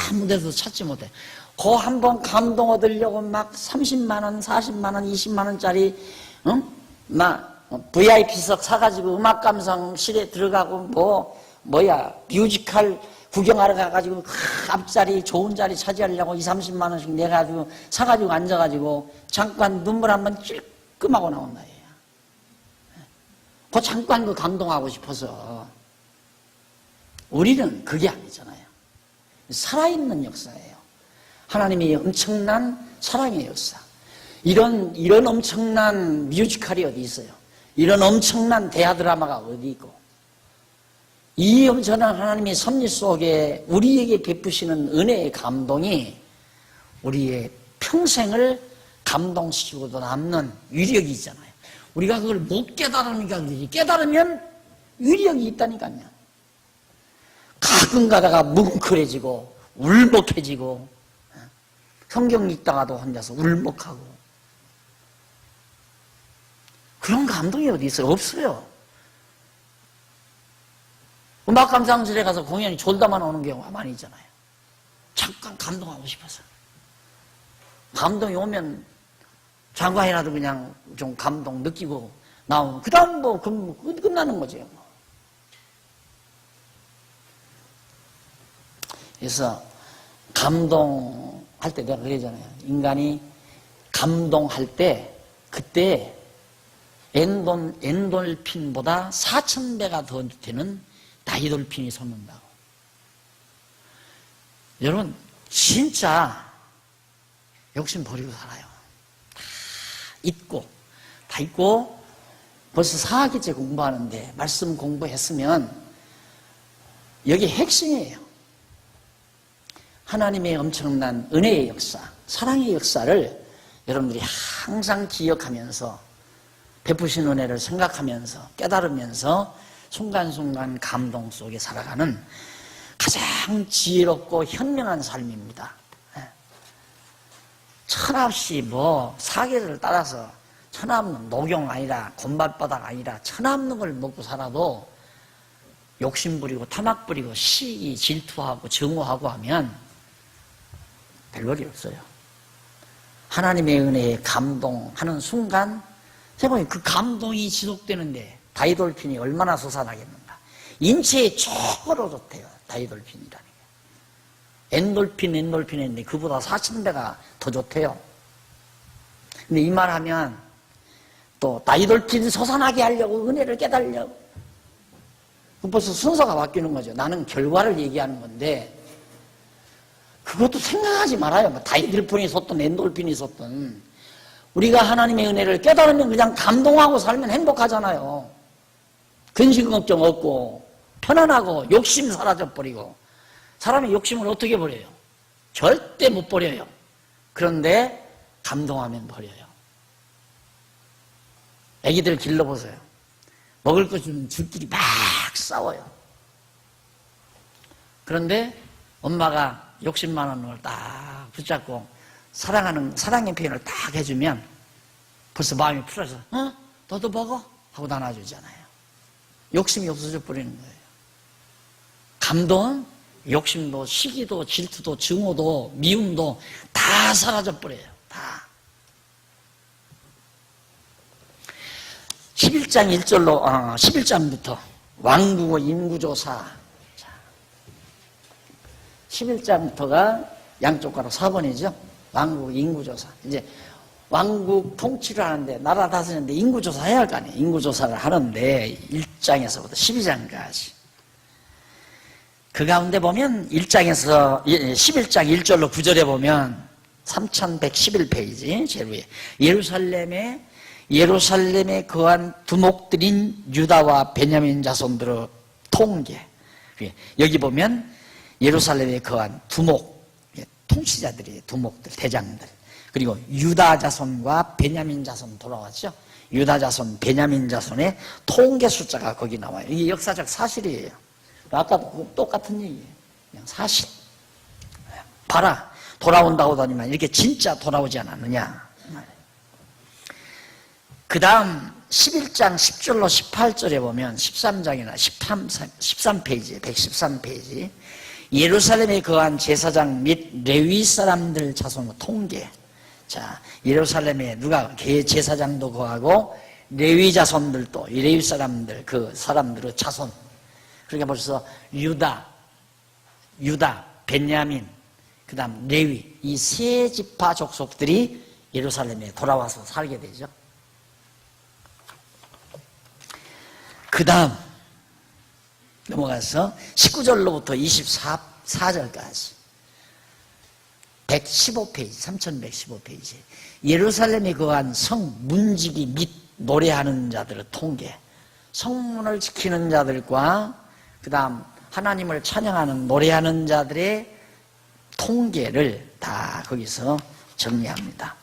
아무 데서 찾지 못해. 그 한 번 감동 얻으려고 막 30만원, 40만원, 20만원짜리, 막 VIP석 사가지고 음악 감상실에 들어가고 뮤지컬 구경하러 가가지고 앞자리 좋은 자리 차지하려고 20, 30만원씩 내가지고 사가지고 앉아가지고 잠깐 눈물 한번 찔끔하고 나온다. 그 잠깐 그 감동하고 싶어서. 우리는 그게 아니잖아요. 살아있는 역사예요. 하나님의 엄청난 사랑의 역사. 이런 엄청난 뮤지컬이 어디 있어요? 이런 엄청난 대하 드라마가 어디 있고, 이 엄청난 하나님의 섭리 속에 우리에게 베푸시는 은혜의 감동이 우리의 평생을 감동시키고도 남는 위력이 있잖아요. 우리가 그걸 못 깨달으니까 그러지. 깨달으면 위력이 있다니까요. 가끔 가다가 뭉클해지고 울먹해지고 성경 읽다가도 혼자서 울먹하고 그런 감동이 어디 있어요? 없어요. 음악 감상실에 가서 공연이 졸다만 오는 경우가 많이 있잖아요. 잠깐 감동하고 싶어서. 감동이 오면 장관이라도 그냥 좀 감동 느끼고 나오면 그 다음 끝나는 거죠. 그래서 감동할 때 내가 그러잖아요. 인간이 감동할 때 그때 엔돌핀보다 4,000배가 더 되는 다이돌핀이 솟는다고. 여러분 진짜 욕심 버리고 살아요. 다 잊고 벌써 4학기째 공부하는데 말씀 공부했으면 여기 핵심이에요. 하나님의 엄청난 은혜의 역사, 사랑의 역사를 여러분들이 항상 기억하면서 베푸신 은혜를 생각하면서 깨달으면서 순간순간 감동 속에 살아가는 가장 지혜롭고 현명한 삶입니다. 천없이 사계를 따라서 천없는 녹용 아니라 곤밭바닥 아니라 천없는 걸 먹고 살아도 욕심 부리고 타막 부리고 시기 질투하고 증오하고 하면 별볼이 없어요. 하나님의 은혜에 감동하는 순간 세상에 그 감동이 지속되는데 다이돌핀이 얼마나 솟아나겠는가. 인체에 최고로 좋대요. 다이돌핀이라는 게. 엔돌핀인데 그보다 4,000배가 더 좋대요. 근데 이 말 하면 또 다이돌핀이 솟아나게 하려고 은혜를 깨달으려고 벌써 순서가 바뀌는 거죠. 나는 결과를 얘기하는 건데 그것도 생각하지 말아요. 다이돌핀이 솟든 엔돌핀이 솟든 우리가 하나님의 은혜를 깨달으면 그냥 감동하고 살면 행복하잖아요. 근심 걱정 없고 편안하고 욕심 사라져버리고. 사람의 욕심을 어떻게 버려요? 절대 못 버려요. 그런데 감동하면 버려요. 애기들 길러보세요. 먹을 것 주면 줄끼리 막 싸워요. 그런데 엄마가 욕심 많은 걸 딱 붙잡고 사랑의 표현을 딱 해주면 벌써 마음이 풀어서 너도 먹어? 하고 나눠주잖아요. 욕심이 없어져 버리는 거예요. 감동, 욕심도, 시기도, 질투도, 증오도, 미움도 다 사라져 버려요. 다. 11장 1절로 11장부터 왕국의 인구조사. 11장부터가 양쪽 가로 4번이죠. 왕국 인구조사. 이제 왕국 통치를 하는데 나라 다스리는데 인구조사 해야 할 거 아니에요. 인구조사를 하는데 1장에서부터 12장까지. 그 가운데 보면 1장에서 11장 1절로 9절에 보면 3111페이지 제일 위에 예루살렘에 거한 두목들인 유다와 베냐민 자손들의 통계. 여기 보면 예루살렘에 거한 두목, 통치자들이 두목들, 대장들. 그리고 유다 자손과 베냐민 자손 돌아왔죠. 유다 자손, 베냐민 자손의 통계 숫자가 거기 나와요. 이게 역사적 사실이에요. 아까도 똑같은 얘기예요. 그냥 사실. 봐라, 돌아온다고 하더니만 이렇게 진짜 돌아오지 않았느냐. 그 다음 11장 10절로 18절에 보면 13장이나 13페이지, 113페이지 예루살렘에 거한 제사장 및 레위 사람들 자손의 통계. 자, 예루살렘에 누가 제사장도 거하고 레위 자손들도 이 레위 사람들 그 사람들의 자손. 그러니까 벌써 유다, 베냐민, 그 다음 레위 이 세 지파 족속들이 예루살렘에 돌아와서 살게 되죠. 그 다음 넘어가서 19절로부터 24절까지 115페이지, 3115페이지 예루살렘에 거한 성 문지기 및 노래하는 자들의 통계. 성문을 지키는 자들과 그 다음 하나님을 찬양하는 노래하는 자들의 통계를 다 거기서 정리합니다.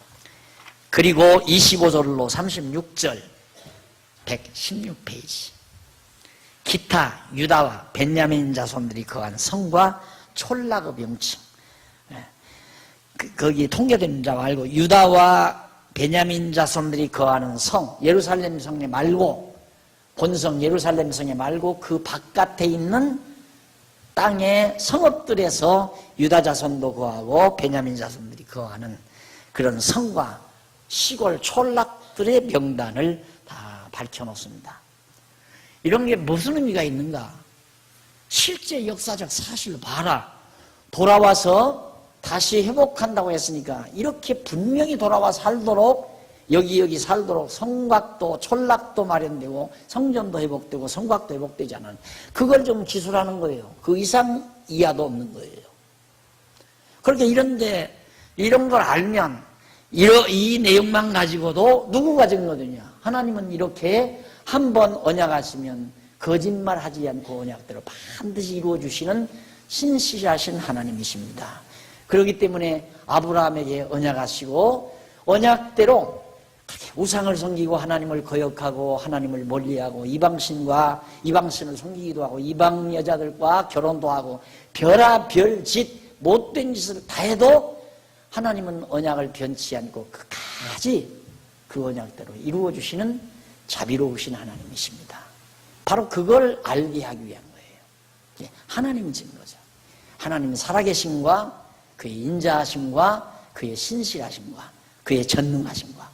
그리고 25절로 36절 116페이지 기타 유다와 베냐민 자손들이 거한 성과 촌락의 명칭. 거기 통계된 자 말고 유다와 베냐민 자손들이 거하는 성, 예루살렘 성에 말고 본성 예루살렘 성에 말고 그 바깥에 있는 땅의 성읍들에서 유다 자손도 거하고 베냐민 자손들이 거하는 그런 성과 시골 촌락들의 명단을 다 밝혀놓습니다. 이런 게 무슨 의미가 있는가? 실제 역사적 사실을 봐라. 돌아와서 다시 회복한다고 했으니까 이렇게 분명히 돌아와 살도록 여기 살도록 성곽도 촌락도 마련되고 성전도 회복되고 성곽도 회복되지 않아요. 그걸 좀 기술하는 거예요. 그 이상 이하도 없는 거예요. 그렇게 이런 걸 알면 이 내용만 가지고도 누구가 증거되냐? 하나님은 이렇게 한번 언약하시면 거짓말하지 않고 언약대로 반드시 이루어 주시는 신실하신 하나님이십니다. 그렇기 때문에 아브라함에게 언약하시고 언약대로 우상을 섬기고 하나님을 거역하고 하나님을 멀리하고 이방신을 섬기기도 하고 이방 여자들과 결혼도 하고 별짓 못된 짓을 다 해도 하나님은 언약을 변치 않고 끝까지 그 언약대로 이루어 주시는 자비로우신 하나님이십니다. 바로 그걸 알게 하기 위한 거예요. 하나님이 증거죠. 하나님은 살아계심과 그의 인자하심과 그의 신실하심과 그의 전능하심과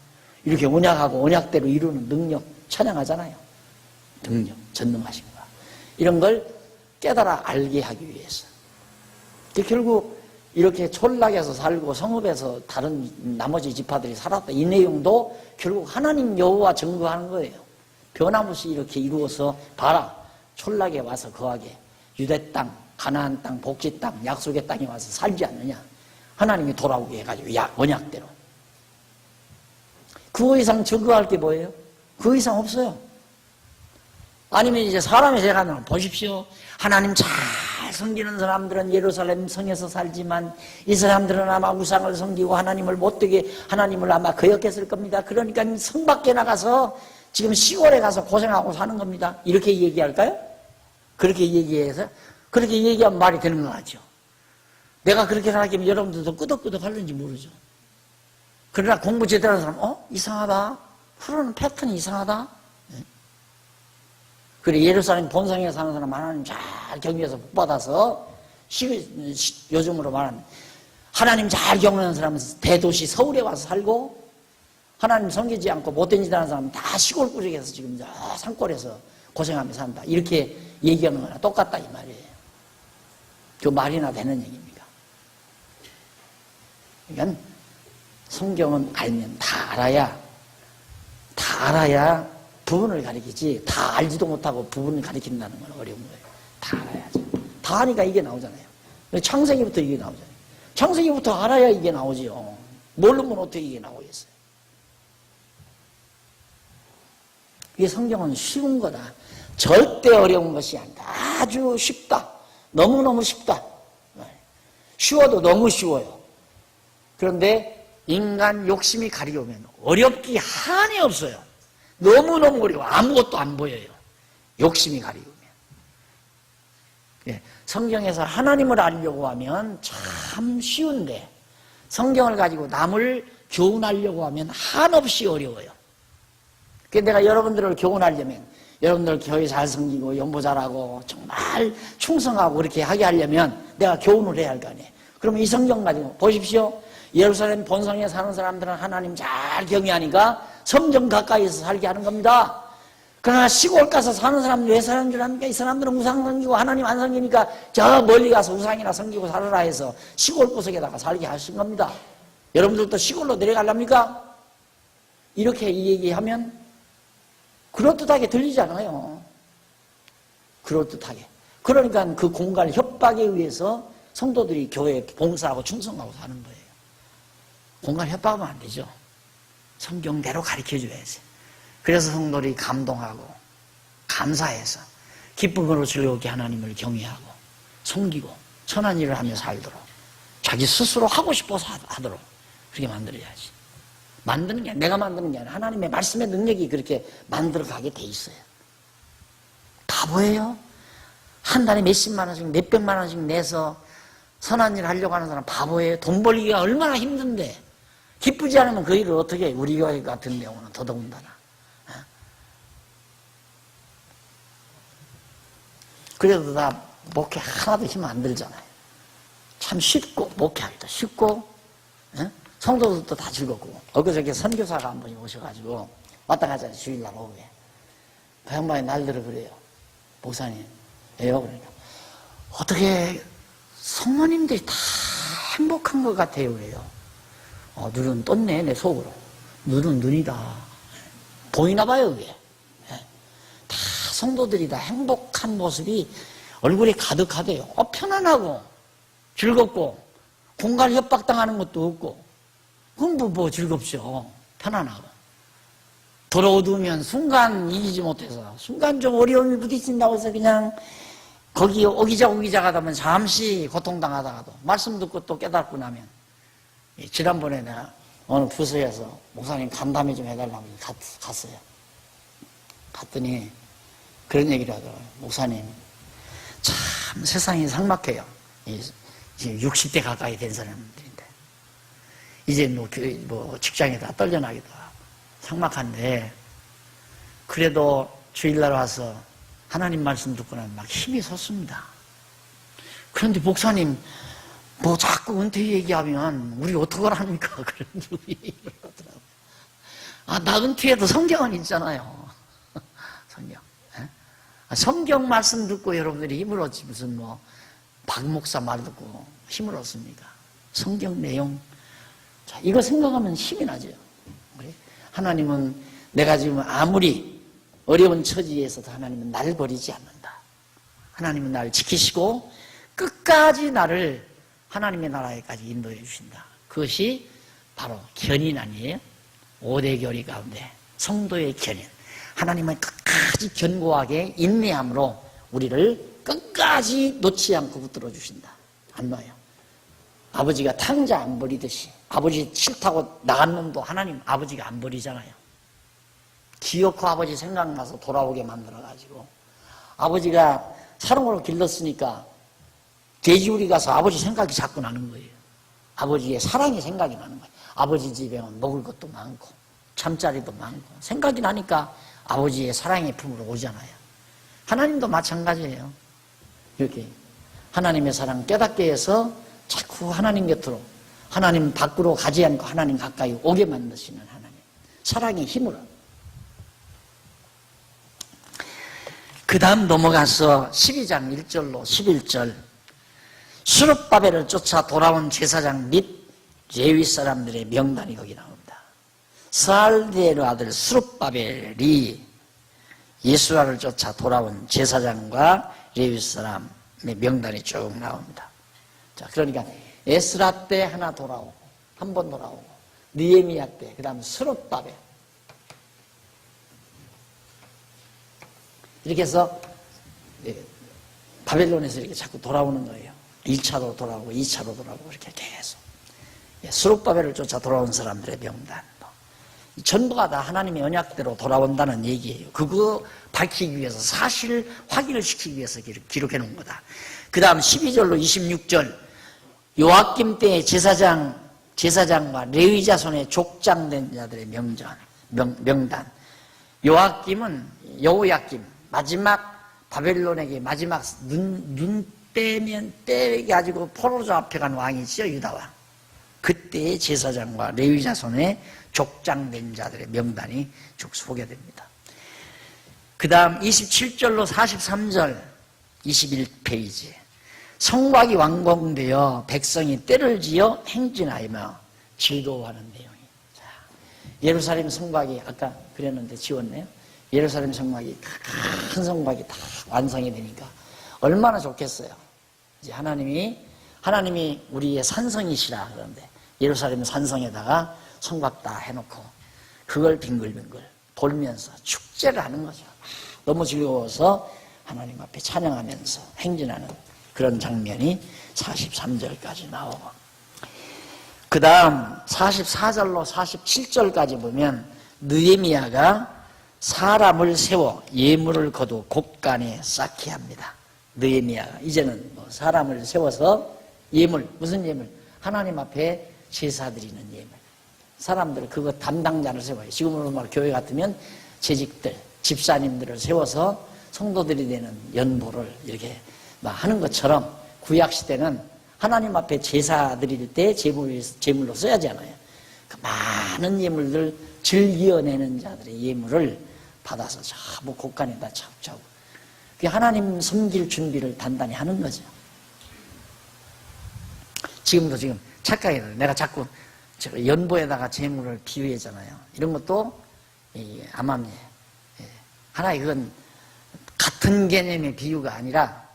이렇게 언약하고 언약대로 이루는 능력 찬양하잖아요. 능력, 전능하심과 이런 걸 깨달아 알게 하기 위해서. 결국 이렇게 촌락에서 살고 성읍에서 다른 나머지 지파들이 살았다. 이 내용도 결국 하나님 여호와 증거하는 거예요. 변함없이 이렇게 이루어서 봐라. 촌락에 와서 거하게 유대 땅, 가나안 땅, 복지 땅, 약속의 땅에 와서 살지 않느냐. 하나님이 돌아오게 해가지고 언약대로. 그 이상 증거할 게 뭐예요? 그 이상 없어요. 아니면 이제 사람의 생각은 보십시오. 하나님 잘 섬기는 사람들은 예루살렘 성에서 살지만 이 사람들은 아마 우상을 섬기고 하나님을 못되게 하나님을 아마 거역했을 겁니다. 그러니까 성 밖에 나가서 지금 시골에 가서 고생하고 사는 겁니다. 이렇게 얘기할까요? 그렇게 얘기하면 말이 되는 거 같죠. 내가 그렇게 생각하면 여러분들도 끄덕끄덕 할는지 모르죠. 그러나 공부 제대로 하는 사람, 이상하다. 흐르는 패턴이 이상하다. 그래, 예루살렘 본성에 사는 사람 하나님 잘 경외해서 복받아서 요즘으로 말하면 하나님 잘 경외하는 사람은 대도시 서울에 와서 살고 하나님 섬기지 않고 못된 짓 하는 사람은 다 시골 구석에서 지금 산골에서 고생하며 산다. 이렇게 얘기하는 거나 똑같다 이 말이에요. 그 말이나 되는 얘기입니다. 그러니까 성경은 알면 다 알아야 부분을 가리키지 다 알지도 못하고 부분을 가리킨다는 건 어려운 거예요. 다 알아야죠. 다 아니까 이게 나오잖아요. 창세기부터 이게 나오잖아요. 창세기부터 알아야 이게 나오지요. 모르면 어떻게 이게 나오겠어요. 이게 성경은 쉬운 거다. 절대 어려운 것이 아니다. 아주 쉽다. 너무너무 쉽다. 쉬워도 너무 쉬워요. 그런데 인간 욕심이 가리우면 어렵기 한이 없어요. 너무너무 어려워. 아무것도 안 보여요. 욕심이 가리우면. 성경에서 하나님을 알려고 하면 참 쉬운데 성경을 가지고 남을 교훈하려고 하면 한없이 어려워요. 내가 여러분들을 교훈하려면 여러분들 교회 잘 섬기고 연보 잘하고 정말 충성하고 그렇게 하게 하려면 내가 교훈을 해야 할 거 아니에요. 그러면 이 성경 가지고 보십시오. 예루살렘 본성에 사는 사람들은 하나님 잘 경외하니까 성전 가까이서 살게 하는 겁니다. 그러나 시골 가서 사는 사람들 왜 사는 줄 압니까? 이 사람들은 우상 섬기고 하나님 안 섬기니까 저 멀리 가서 우상이나 섬기고 살아라 해서 시골 구석에다가 살게 하신 겁니다. 여러분들도 시골로 내려가렵니까? 이렇게 얘기하면 그럴듯하게 들리잖아요. 그럴듯하게. 그러니까 그 공간 협박에 의해서 성도들이 교회에 봉사하고 충성하고 사는 거예요. 공간 협박하면 안 되죠. 성경대로 가르쳐줘야지. 그래서 성도들이 감동하고 감사해서 기쁨으로 즐겁게 하나님을 경외하고 섬기고 선한 일을 하며 살도록 자기 스스로 하고 싶어서 하도록 그렇게 만들어야지. 만드는 게 내가 만드는 게 아니라 하나님의 말씀의 능력이 그렇게 만들어가게 돼 있어요. 바보예요. 한 달에 몇십만 원씩 몇백만 원씩 내서 선한 일을 하려고 하는 사람 바보예요. 돈 벌기가 얼마나 힘든데 기쁘지 않으면 그 일을 어떻게 해. 우리 교회 같은 경우는 더더군다나. 그래도 다 목회 하나도 힘 안 들잖아요. 참 쉽고 목회하기도 쉽고 성도들도 다 즐겁고. 엊그저께 선교사가 한 분이 오셔가지고 왔다 가자 주일날 오후에 그 양반이 날들어 그래요. 목사님 왜요? 그러니까 어떻게 성모님들이 다 행복한 것 같아요. 왜요? 눈은 떴네 내 속으로. 눈은 눈이다. 보이나 봐요, 그게. 다 성도들이 다 행복한 모습이 얼굴에 가득하대요. 편안하고 즐겁고 공갈 협박당하는 것도 없고 그건 뭐 즐겁죠. 편안하고. 돌아오두면 순간 이기지 못해서 순간 좀 어려움이 부딪힌다고 해서 그냥 거기 오기자 하다 보면 잠시 고통당하다가도 말씀 듣고 또 깨닫고 나면 지난번에 내가 어느 부서에서 목사님 간담회 좀 해달라고 갔어요. 갔더니 그런 얘기를 하더라고요. 목사님 참 세상이 삭막해요. 이제 60대 가까이 된 사람들인데 이제 뭐 직장에 다 떨려나기도 하고 삭막한데 그래도 주일날 와서 하나님 말씀 듣고 나면 막 힘이 솟습니다. 그런데 목사님 뭐 자꾸 은퇴 얘기하면 우리 어떡하랍니까? 그런 얘기를 하더라고요. 나 은퇴해도 성경은 있잖아요. 성경. 성경 말씀 듣고 여러분들이 힘을 얻지 무슨 뭐 박 목사 말 듣고 힘을 얻습니까? 성경 내용. 자, 이거 생각하면 힘이 나죠. 그래? 하나님은 내가 지금 아무리 어려운 처지에서도 하나님은 나를 버리지 않는다. 하나님은 나를 지키시고 끝까지 나를 하나님의 나라에까지 인도해 주신다. 그것이 바로 견인 아니에요? 5대 교리 가운데 성도의 견인. 하나님은 끝까지 견고하게 인내함으로 우리를 끝까지 놓지 않고 붙들어 주신다. 안 놔요. 아버지가 탕자 안 버리듯이 아버지 싫다고 나간 놈도 하나님 아버지가 안 버리잖아요. 기어코 아버지 생각나서 돌아오게 만들어가지고 아버지가 사랑으로 길렀으니까 돼지우리 가서 아버지 생각이 자꾸 나는 거예요. 아버지의 사랑이 생각이 나는 거예요. 아버지 집에 먹을 것도 많고 잠자리도 많고 생각이 나니까 아버지의 사랑의 품으로 오잖아요. 하나님도 마찬가지예요. 이렇게 하나님의 사랑 깨닫게 해서 자꾸 하나님 곁으로 하나님 밖으로 가지 않고 하나님 가까이 오게 만드시는 하나님 사랑의 힘으로. 그 다음 넘어가서 12장 1절로 11절 수룹바벨을 쫓아 돌아온 제사장 및 레위 사람들의 명단이 거기 나옵니다. 스알디엘의 아들 수룹바벨이 예수라를 쫓아 돌아온 제사장과 레위 사람의 명단이 쭉 나옵니다. 자, 그러니까 에스라 때 하나 돌아오고 한 번 돌아오고 느헤미야 때 그 다음 수룹바벨 이렇게 해서 바벨론에서 이렇게 자꾸 돌아오는 거예요. 1차로 돌아오고 2차로 돌아오고 이렇게 계속 수룹바벨을 쫓아 돌아온 사람들의 명단 전부가 다 하나님의 언약대로 돌아온다는 얘기예요. 그거 밝히기 위해서 사실 확인을 시키기 위해서 기록해 놓은 거다. 그 다음 12절로 26절 요아낌 때의 제사장과 레위 자손의 족장된 자들의 명단. 요아김은 여호야김 마지막 바벨론에게 마지막 눈 떼면 떼 가지고 포로로 앞에 간 왕이죠. 유다왕. 그때의 제사장과 레위 자손의 족장된 자들의 명단이 쭉 소개됩니다. 그 다음 27절로 43절 21페이지 성곽이 완공되어 백성이 때를 지어 행진하며 즐거워하는 내용이. 자, 예루살렘 성곽이 아까 그랬는데 지웠네요. 예루살렘 성곽이 큰 성곽이 다 완성이 되니까 얼마나 좋겠어요. 이제 하나님이 우리의 산성이시라 그러는데 예루살렘 산성에다가 성곽 다 해놓고 그걸 빙글빙글 돌면서 축제를 하는 거죠. 너무 즐거워서 하나님 앞에 찬양하면서 행진하는 그런 장면이 43절까지 나오고 그 다음 44절로 47절까지 보면 느헤미야가 사람을 세워 예물을 거두 곳간에 쌓게 합니다. 느헤미야가 이제는 뭐 사람을 세워서 예물, 무슨 예물? 하나님 앞에 제사 드리는 예물. 사람들 그거 담당자를 세워요. 지금으로 말 교회 같으면 재직들, 집사님들을 세워서 성도들이 되는 연보를 이렇게 하는 것처럼 구약 시대는 하나님 앞에 제사 드릴 때 제물로 써야지 않아요. 그 많은 예물들 즐기어내는 자들의 예물을 받아서 전부 곳간에다 차곡차곡. 그게 하나님 섬길 준비를 단단히 하는 거죠. 지금도 착각해요. 내가 자꾸 연보에다가 재물을 비유했잖아요. 이런 것도 암암리에 하나의 그건 같은 개념의 비유가 아니라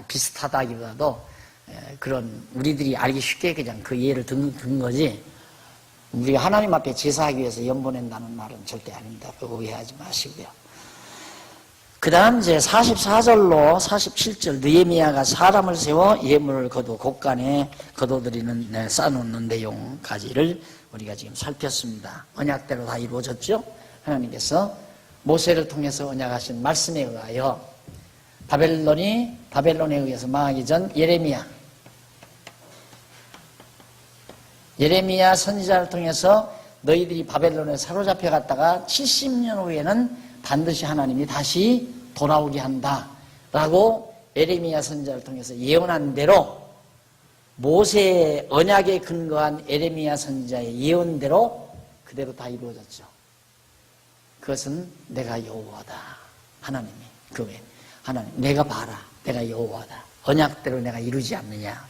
비슷하다기보다도 그런 우리들이 알기 쉽게 그냥 그 예를 든 거지, 우리가 하나님 앞에 제사하기 위해서 연보낸다는 말은 절대 아닙니다. 오해하지 마시고요. 그 다음 이제 44절로 47절, 느헤미야가 사람을 세워 예물을 거두 곳간에 거둬들이는 쌓아놓는 내용까지를 우리가 지금 살폈습니다. 언약대로 다 이루어졌죠. 하나님께서 모세를 통해서 언약하신 말씀에 의하여 바벨론에 의해서 망하기 전 예레미야 선지자를 통해서 너희들이 바벨론에 사로잡혀 갔다가 70년 후에는 반드시 하나님이 다시 돌아오게 한다라고 예레미야 선지자를 통해서 예언한 대로, 모세의 언약에 근거한 예레미야 선지자의 예언대로 그대로 다 이루어졌죠. 그것은 내가 여호와다. 하나님이 그게 하나님, 내가 봐라, 내가 여호와다. 언약대로 내가 이루지 않느냐.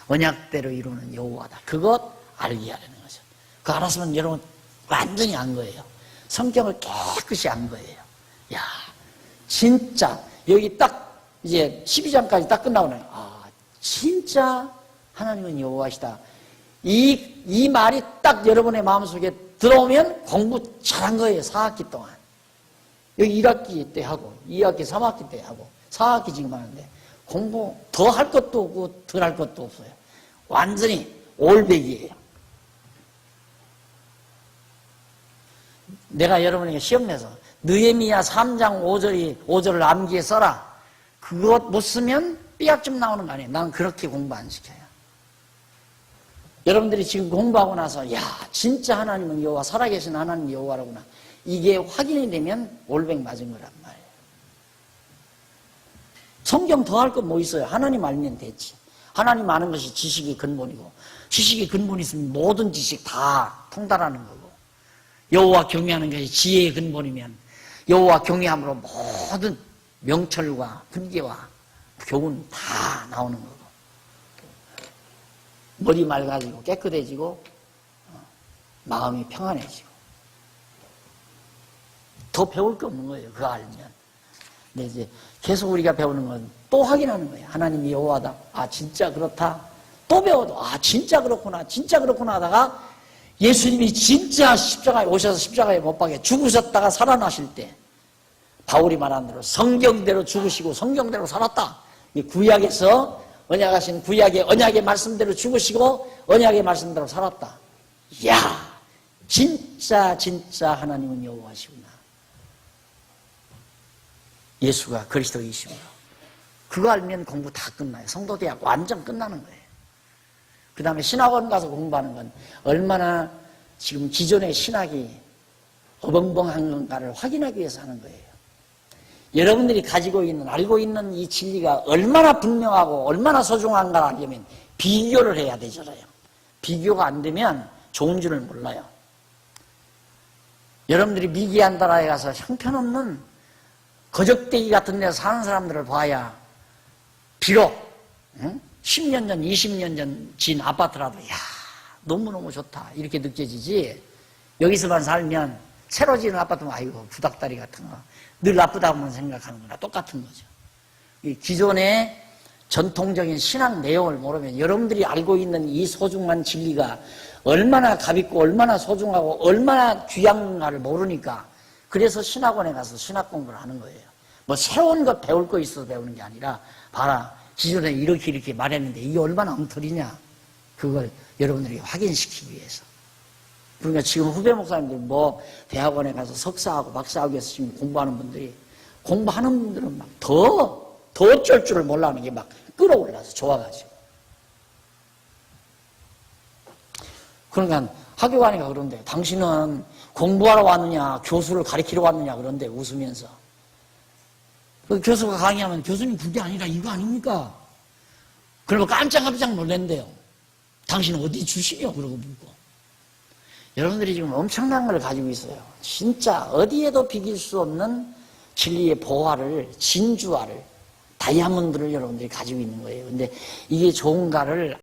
언약대로 이루는 여호와다. 그것 알게 하려는 거죠. 그거 알았으면 여러분 완전히 안 거예요. 성경을 깨끗이 안 거예요. 야, 진짜 여기 딱 이제 12장까지 딱 끝나고 나요. 아, 진짜 하나님은 여호와시다. 이 말이 딱 여러분의 마음속에 들어오면 공부 잘한 거예요. 4학기 동안. 여기 1학기 때 하고 2학기, 3학기 때 하고 4학기 지금 하는데 공부 더 할 것도 없고 덜 할 것도 없어요. 완전히 올백이에요. 내가 여러분에게 시험 내서 느헤미야 3장 5절을 암기해 써라. 그것 못 쓰면 삐약점 나오는 거 아니에요. 난 그렇게 공부 안 시켜요. 여러분들이 지금 공부하고 나서 야, 진짜 하나님은 여호와, 살아계신 하나님 여호와라구나, 이게 확인이 되면 올백 맞은 거란 말이에요. 성경 더 할 거 뭐 있어요? 하나님 알면 됐지. 하나님 아는 것이 지식의 근본이고, 지식의 근본이 있으면 모든 지식 다 통달하는 거고, 여호와 경외하는 것이 지혜의 근본이면 여호와 경외함으로 모든 명철과 훈계와 교훈 다 나오는 거고, 머리 맑아지고 깨끗해지고 마음이 평안해지고, 더 배울 게 없는 거예요. 그거 알면. 근데 이제 계속 우리가 배우는 건 또 확인하는 거예요. 하나님이 여호와다. 아, 진짜 그렇다. 또 배워도 아, 진짜 그렇구나, 진짜 그렇구나 하다가 예수님이 진짜 십자가에 오셔서 십자가에 못 박혀 죽으셨다가 살아나실 때 바울이 말한 대로 성경대로 죽으시고 성경대로 살았다. 이 구약에서 언약하신 구약의 언약의 말씀대로 죽으시고 언약의 말씀대로 살았다. 이야, 진짜 하나님은 여호와시구나. 예수가 그리스도이시구나. 그거 알면 공부 다 끝나요. 성도대학 완전 끝나는 거예요. 그 다음에 신학원 가서 공부하는 건 얼마나 지금 기존의 신학이 어벙벙한 건가를 확인하기 위해서 하는 거예요. 여러분들이 가지고 있는, 알고 있는 이 진리가 얼마나 분명하고 얼마나 소중한가를 알려면 비교를 해야 되잖아요. 비교가 안 되면 좋은 줄을 몰라요. 여러분들이 미개한 나라에 가서 형편없는 거적대기 같은 데서 사는 사람들을 봐야 비록 10년 전, 20년 전 진 아파트라도 야, 너무너무 좋다 이렇게 느껴지지, 여기서만 살면 새로 지은 아파트면 아이고 구닥다리 같은 거 늘 나쁘다고만 생각하는구나. 똑같은 거죠. 이 기존의 전통적인 신앙 내용을 모르면 여러분들이 알고 있는 이 소중한 진리가 얼마나 값있고 얼마나 소중하고 얼마나 귀한가를 모르니까, 그래서 신학원에 가서 신학 공부를 하는 거예요. 뭐 새로운 것 배울 거 있어서 배우는 게 아니라, 봐라, 기존에 이렇게 말했는데 이게 얼마나 엉터리냐, 그걸 여러분들에게 확인시키기 위해서. 그러니까 지금 후배 목사님들 뭐 대학원에 가서 석사하고 박사하고 해서 지금 공부하는 분들이, 공부하는 분들은 막 더 어쩔 줄을 몰라하는 게 막 끌어올라서 좋아가지고. 그러니까 학교 가니까 그런데 당신은 공부하러 왔느냐 교수를 가르치러 왔느냐 그런데 웃으면서, 그 교수가 강의하면 교수님 그게 아니라 이거 아닙니까? 그러면 깜짝 놀란대요. 당신 어디 주시냐 그러고 묻고. 여러분들이 지금 엄청난 걸 가지고 있어요. 진짜 어디에도 비길 수 없는 진리의 보화를, 진주화를, 다이아몬드를 여러분들이 가지고 있는 거예요. 근데 이게 좋은가를